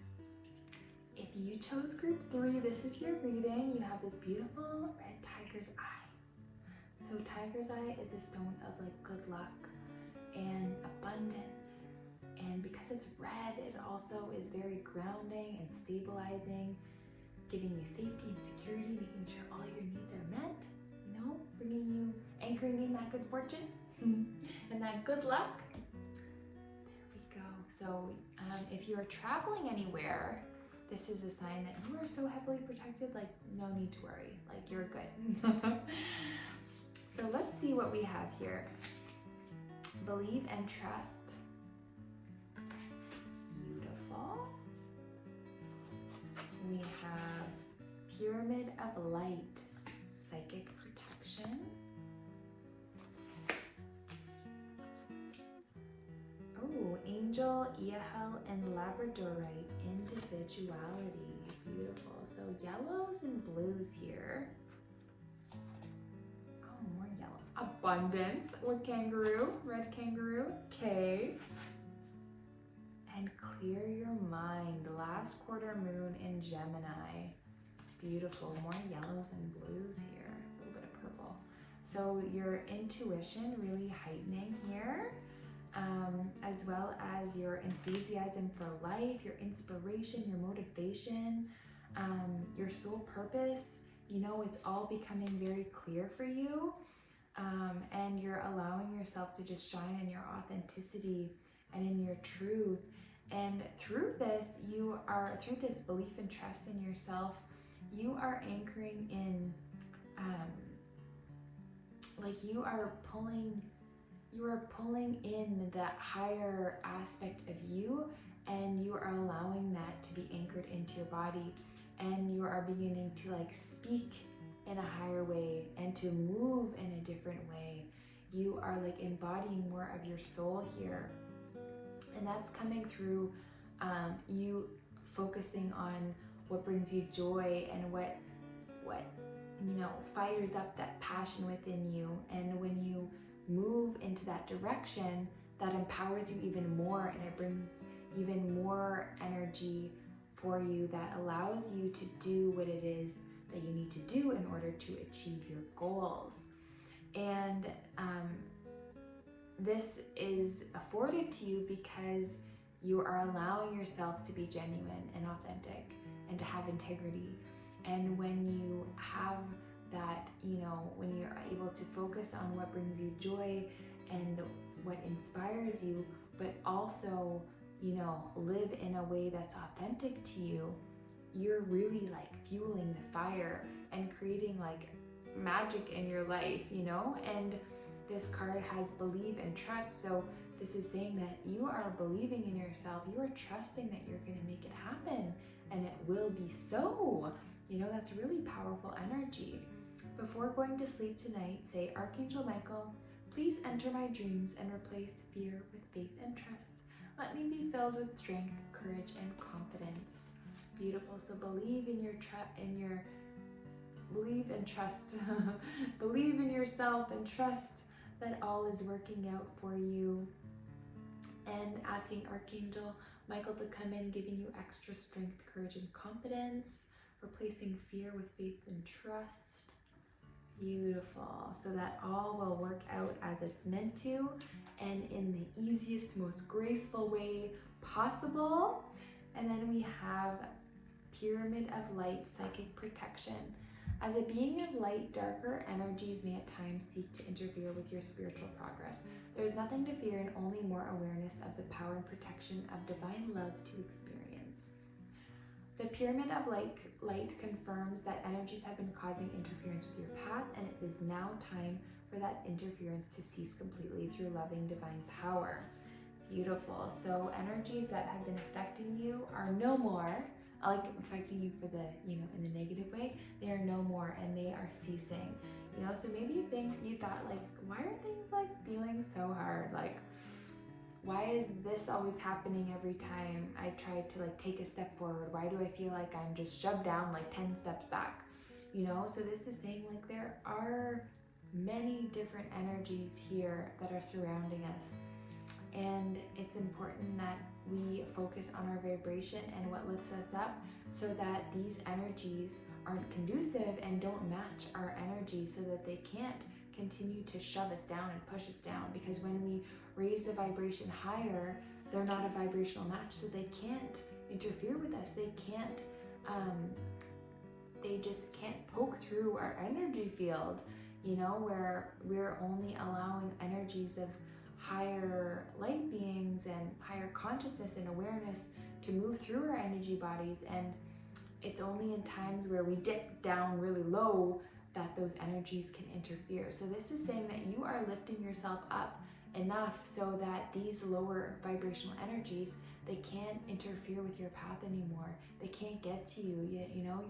If you chose group 3, this is your reading. You have this beautiful red tie tiger's eye. So tiger's eye is a stone of like good luck and abundance. And because it's red, it also is very grounding and stabilizing, giving you safety and security, making sure all your needs are met, you know, bringing you, anchoring in that good fortune and that good luck. There we go. So if you are traveling anywhere, this is a sign that you are so heavily protected, like no need to worry, like you're good. So let's see what we have here. Believe and trust. Beautiful. We have Pyramid of Light, psychic protection. Oh, Angel, Iahel, and Labradorite, individuality. Beautiful. So yellows and blues here. Oh, more yellow. Abundance with kangaroo, red kangaroo, K. And clear your mind, last quarter moon in Gemini. Beautiful, more yellows and blues here, a little bit of purple. So your intuition really heightening here, as well as your enthusiasm for life, your inspiration, your motivation, your soul purpose. You know, it's all becoming very clear for you, and you're allowing yourself to just shine in your authenticity and in your truth. And through this, through this belief and trust in yourself, you are anchoring in, like you are pulling in that higher aspect of you, and you are allowing that to be anchored into your body, and you are beginning to like speak in a higher way and to move in a different way. You are like embodying more of your soul here. And that's coming through you focusing on what brings you joy and what you know fires up that passion within you. And when you move into that direction, that empowers you even more, and it brings even more energy for you that allows you to do what it is that you need to do in order to achieve your goals. And this is afforded to you because you are allowing yourself to be genuine and authentic and to have integrity. And when you have that, you know, when you're able to focus on what brings you joy and what inspires you, but also, you know, live in a way that's authentic to you, you're really like fueling the fire and creating like magic in your life, you know? And this card has believe and trust. So this is saying that you are believing in yourself. You are trusting that you're going to make it happen, and it will be so. You know, that's really powerful energy. Before going to sleep tonight, say, Archangel Michael, please enter my dreams and replace fear with faith and trust. Let me be filled with strength, courage, and confidence. Beautiful. So believe in believe and trust. Believe in yourself and trust that all is working out for you. And asking Archangel Michael to come in, giving you extra strength, courage, and confidence, replacing fear with faith and trust. Beautiful. So that all will work out as it's meant to, and in the easiest, most graceful way possible. And then we have Pyramid of Light, psychic protection. As a being of light, darker energies may at times seek to interfere with your spiritual progress. There is nothing to fear and only more awareness of the power and protection of divine love to experience. The Pyramid of Light confirms that energies have been causing interference with your path, and it is now time for that interference to cease completely through loving divine power. Beautiful. So energies that have been affecting you are no more, like affecting you for the, you know, in the negative way, they are no more and they are ceasing. You know, so maybe you thought like, why are things like feeling so hard? Like, why is this always happening every time I try to like take a step forward? Why do I feel like I'm just shoved down like 10 steps back? You know, so this is saying like there are many different energies here that are surrounding us. And it's important that we focus on our vibration and what lifts us up, so that these energies aren't conducive and don't match our energy, so that they can't continue to shove us down and push us down. Because when we raise the vibration higher, they're not a vibrational match, so they can't interfere with us. They can't, they just can't poke through our energy field, you know, where we're only allowing energies of higher light beings and higher consciousness and awareness to move through our energy bodies. And it's only in times where we dip down really low that those energies can interfere. So this is saying that you are lifting yourself up enough so that these lower vibrational energies, they can't interfere with your path anymore. They can't get to you. You know,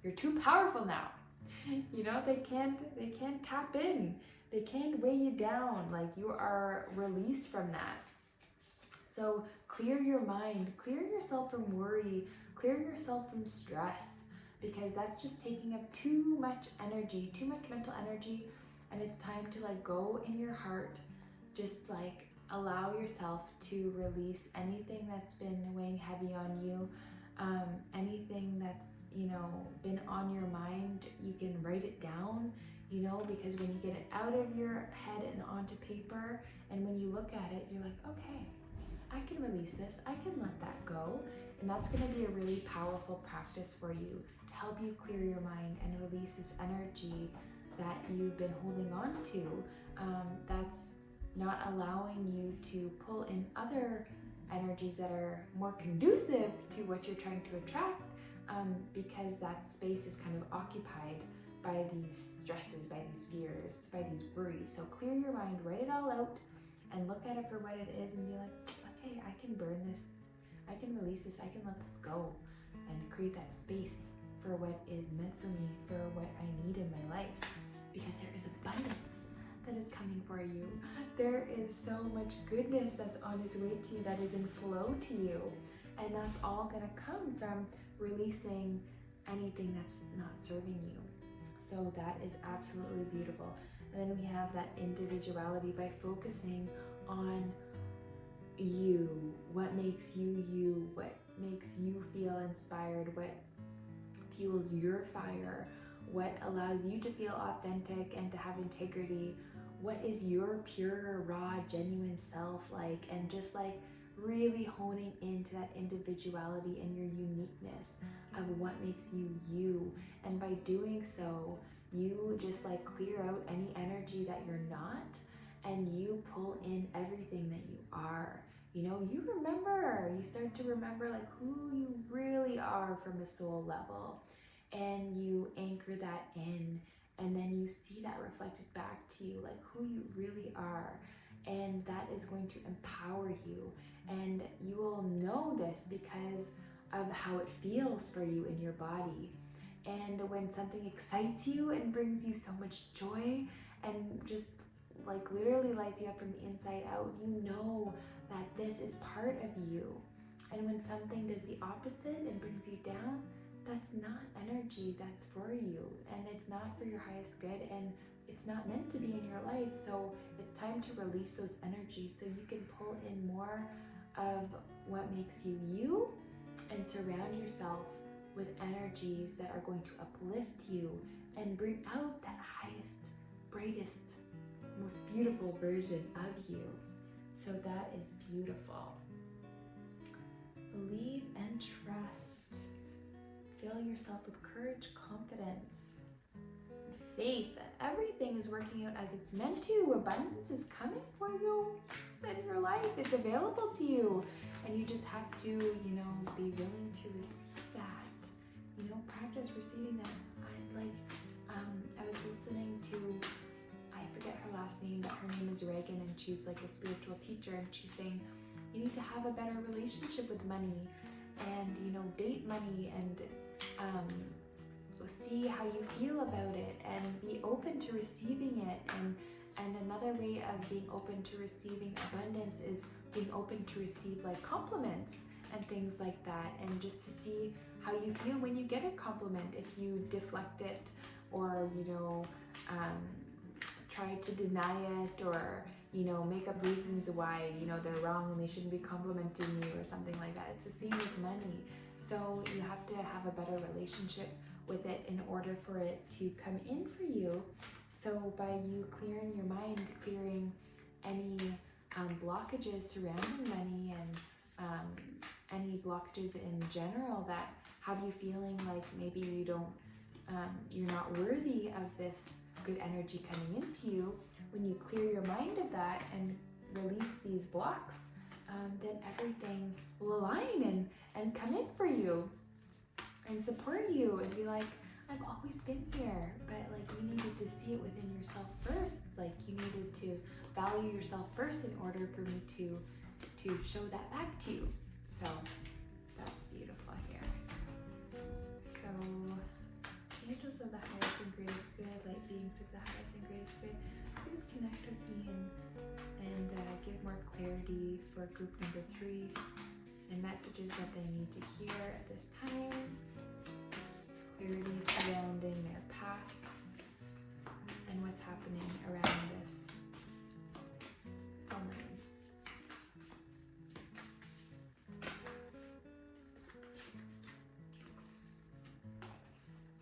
you're too powerful now. You know, they can't tap in. They can't weigh you down. Like, you are released from that. So clear your mind, clear yourself from worry, clear yourself from stress, because that's just taking up too much energy, too much mental energy. And it's time to like go in your heart, just like allow yourself to release anything that's been weighing heavy on you. Anything that's, you know, been on your mind, you can write it down, you know, because when you get it out of your head and onto paper, and when you look at it, you're like, okay, I can release this, I can let that go. And that's going to be a really powerful practice for you to help you clear your mind and release this energy that you've been holding on to, that's not allowing you to pull in other energies that are more conducive to what you're trying to attract, because that space is kind of occupied by these stresses, by these fears, by these worries. So clear your mind, write it all out, and look at it for what it is and be like, okay, I can burn this, I can release this, I can let this go, and create that space for what is meant for me, for what I need in my life, because there is abundance that is coming for you. There is so much goodness that's on its way to you, that is in flow to you, and that's all going to come from releasing anything that's not serving you. So that is absolutely beautiful. And then we have that individuality by focusing on you, what makes you you, what makes you feel inspired, what fuels your fire, what allows you to feel authentic and to have integrity, what is your pure, raw, genuine self like, and just like really honing into that individuality and your uniqueness of what makes you you. And by doing so, you just like clear out any energy that you're not, and you pull in everything that you are. You know, you start to remember like who you really are from a soul level, and you anchor that in, and then you see that reflected back to you, like who you really are. And that is going to empower you, and you will know this because of how it feels for you in your body. And when something excites you and brings you so much joy and just like literally lights you up from the inside out, you know that this is part of you. And when something does the opposite and brings you down, that's not energy that's for you, and it's not for your highest good, and it's not meant to be in your life. So it's time to release those energies so you can pull in more of what makes you you, and surround yourself with energies that are going to uplift you and bring out that highest, brightest, most beautiful version of you. So that is beautiful. Believe and trust. Fill yourself with courage, confidence, and faith that everything is working out as it's meant to. Abundance is coming for you. It's in your life. It's available to you. And you just have to, you know, be willing to receive that. You know, practice receiving that. I was listening to, I forget her last name, but her name is Reagan, and she's like a spiritual teacher, and she's saying you need to have a better relationship with money, and, you know, date money, and see how you feel about it, and be open to receiving it. And another way of being open to receiving abundance is being open to receive like compliments and things like that, and just to see how you feel when you get a compliment. If you deflect it, or, you know, try to deny it, or make up reasons why, they're wrong and they shouldn't be complimenting you or something like that. It's the same with money. So you have to have a better relationship with it in order for it to come in for you. So by you clearing your mind, clearing any blockages surrounding money and any blockages in general that have you feeling like maybe you're not worthy of this good energy coming into you, when you clear your mind of that and release these blocks, then everything will align and come in for you and support you and be like, I've always been here, but like you needed to see it within yourself first. Like you needed to value yourself first in order for me to show that back to you. So that's beautiful here. So angels of the highest and greatest good, light beings of the highest and greatest good, please connect with me and give more clarity for group number 3 and messages that they need to hear at this time. Clarity surrounding their path and what's happening around this full moon.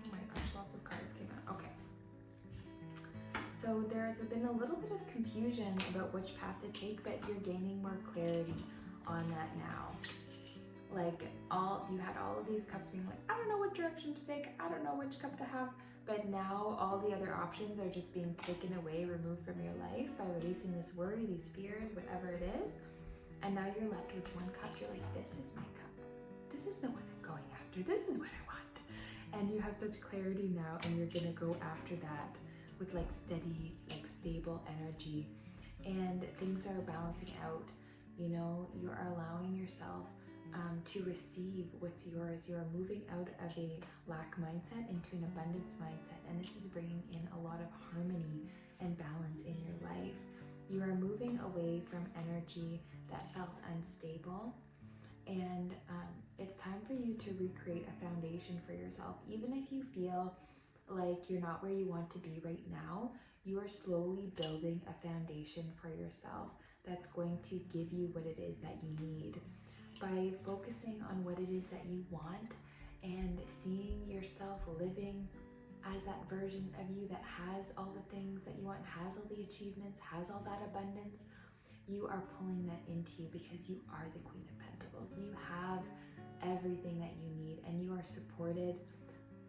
Oh my gosh, lots of cards came out. Okay. So there's been a little bit of confusion about which path to take, but you're gaining more clarity on that now. Like you had all of these cups being like, I don't know what direction to take, I don't know which cup to have, but now all the other options are just being taken away, removed from your life by releasing this worry, these fears, whatever it is. And now you're left with one cup. You're like, this is my cup. This is the one I'm going after. This is what I want. And you have such clarity now, and you're gonna go after that with like steady, like stable energy. And things are balancing out. You are allowing yourself to receive what's yours. You are moving out of a lack mindset into an abundance mindset, and this is bringing in a lot of harmony and balance in your life. You are moving away from energy that felt unstable, and it's time for you to recreate a foundation for yourself. Even if you feel like you're not where you want to be right now, you are slowly building a foundation for yourself that's going to give you what it is that you need. By focusing on what it is that you want and seeing yourself living as that version of you that has all the things that you want, has all the achievements, has all that abundance, you are pulling that into you because you are the Queen of Pentacles. You have everything that you need, and you are supported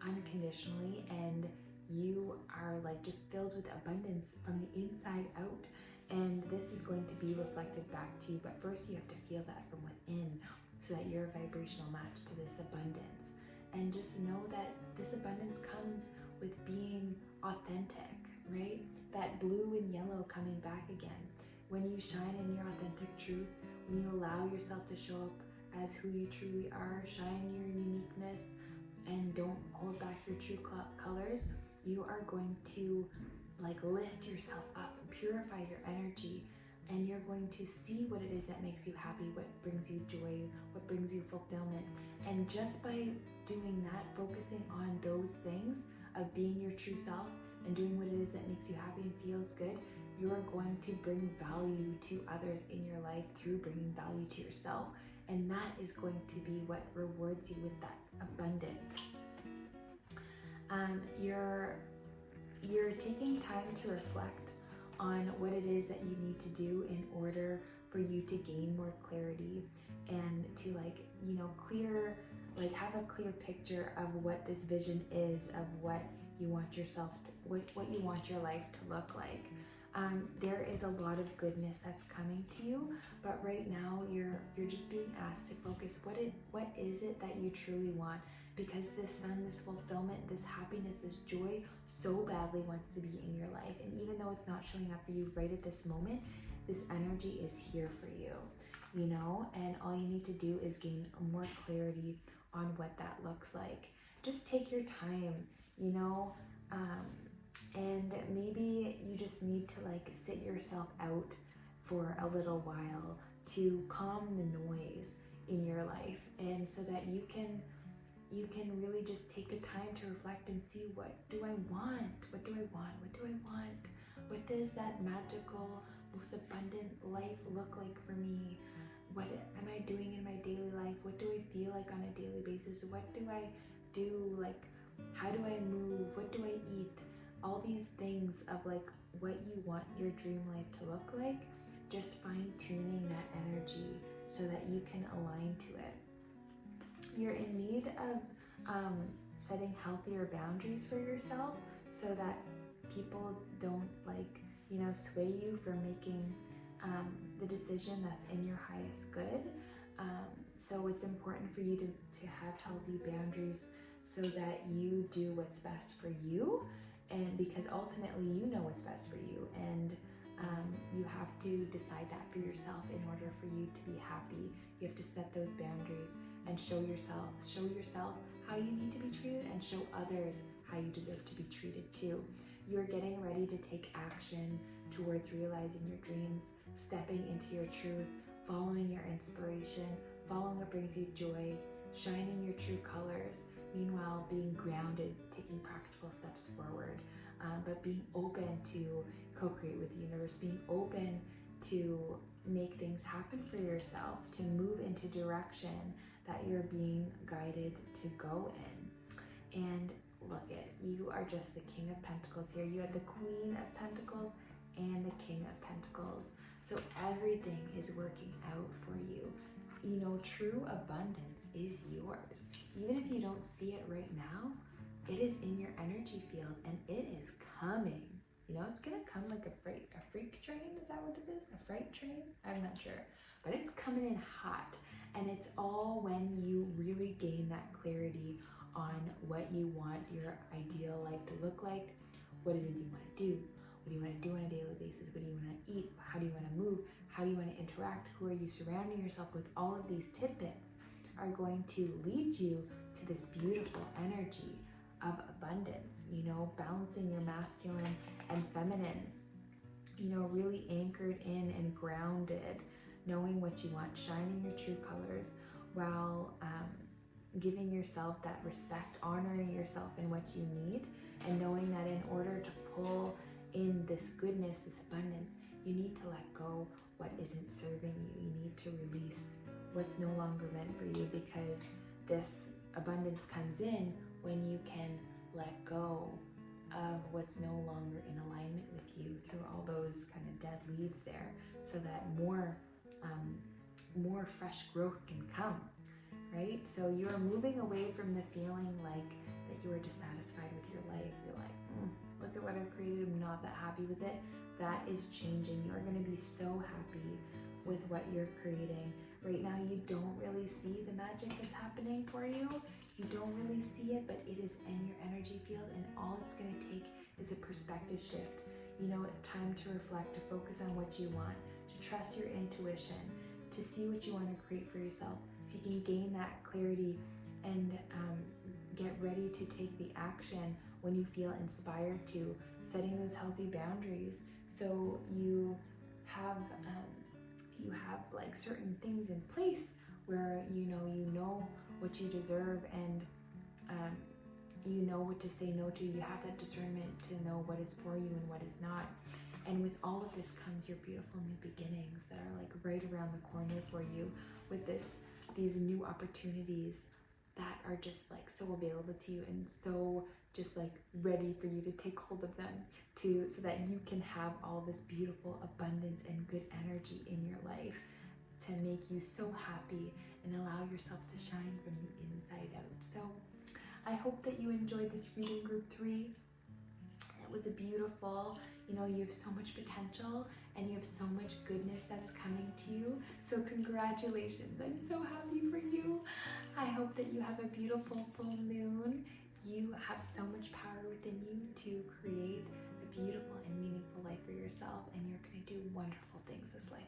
unconditionally, and you are like just filled with abundance from the inside out. And this is going to be reflected back to you, but first you have to feel that from within so that you're a vibrational match to this abundance. And just know that this abundance comes with being authentic, right? That blue and yellow coming back again. When you shine in your authentic truth, when you allow yourself to show up as who you truly are, shine your uniqueness, and don't hold back your true colors, you are going to like lift yourself up and purify your energy, and you're going to see what it is that makes you happy, what brings you joy, what brings you fulfillment. And just by doing that, focusing on those things of being your true self and doing what it is that makes you happy and feels good, you're going to bring value to others in your life through bringing value to yourself. And that is going to be what rewards you with that abundance. You're taking time to reflect on what it is that you need to do in order for you to gain more clarity and to have a clear picture of what this vision is, of what you want yourself to, what you want your life to look like. There is a lot of goodness that's coming to you, but right now you're just being asked to focus. What is it that you truly want? Because this sun, this fulfillment, this happiness, this joy so badly wants to be in your life. And even though it's not showing up for you right at this moment, this energy is here for you, and all you need to do is gain more clarity on what that looks like. Just take your time, and maybe you just need to sit yourself out for a little while to calm the noise in your life, and so that you can really just take the time to reflect and see, what do I want? What do I want? What do I want? What does that magical most abundant life look like for me? What am I doing in my daily life? What do I feel like on a daily basis? What do I do? Like, how do I move? What do I eat? All these things of like what you want your dream life to look like, just fine tuning that energy so that you can align to it. You're in need of setting healthier boundaries for yourself so that people don't like, you know, sway you from making the decision that's in your highest good. So it's important for you to have healthy boundaries so that you do what's best for you, and because ultimately you know what's best for you, and you have to decide that for yourself. In order for you to be happy, you have to set those boundaries and show yourself how you need to be treated, and show others how you deserve to be treated too. You're getting ready to take action towards realizing your dreams, stepping into your truth, following your inspiration, following what brings you joy, shining your true colors, meanwhile being grounded, taking practical steps forward, but being open to co-create with the universe, being open to make things happen for yourself, to move into direction that you're being guided to go in. And look it, you are just the King of Pentacles here. You have the Queen of Pentacles and the King of Pentacles. So everything is working out for you. You know, true abundance is yours. Even if you don't see it right now, it is in your energy field and it is coming. You know, it's gonna come like a freak train, is that what it is? A freight train? I'm not sure. But it's coming in hot. And it's all when you really gain that clarity on what you want your ideal life to look like, what it is you want to do, what do you want to do on a daily basis, what do you want to eat, how do you want to move, how do you want to interact, who are you surrounding yourself with. All of these tidbits are going to lead you to this beautiful energy of abundance, you know, balancing your masculine and feminine, you know, really anchored in and grounded, knowing what you want, shining your true colors while giving yourself that respect, honoring yourself in what you need, and knowing that in order to pull in this goodness, this abundance, you need to let go what isn't serving you. You need to release what's no longer meant for you, because this abundance comes in when you can let go of what's no longer in alignment with you through all those kind of dead leaves there, so that more fresh growth can come, right? So you're moving away from the feeling like that you are dissatisfied with your life. You're like, look at what I've created, I'm not that happy with it. That is changing. You're going to be so happy with what you're creating. Right now, you don't really see the magic that's happening for you. You don't really see it, but it is in your energy field, and all it's going to take is a perspective shift. You know, time to reflect, to focus on what you want, to trust your intuition, to see what you want to create for yourself, so you can gain that clarity and get ready to take the action when you feel inspired to, setting those healthy boundaries so you have like certain things in place where you know what you deserve, and you know what to say no to. You have that discernment to know what is for you and what is not. And with all of this comes your beautiful new beginnings that are like right around the corner for you, with these new opportunities that are just like so available to you, and so just like ready for you to take hold of them so that you can have all this beautiful abundance and good energy in your life to make you so happy and allow yourself to shine from the inside out. So I hope that you enjoyed this reading, group 3. It was a beautiful, you have so much potential and you have so much goodness that's coming to you. So congratulations, I'm so happy for you. I hope that you have a beautiful full moon. You have so much power within you to create a beautiful and meaningful life for yourself, and you're going to do wonderful things this life.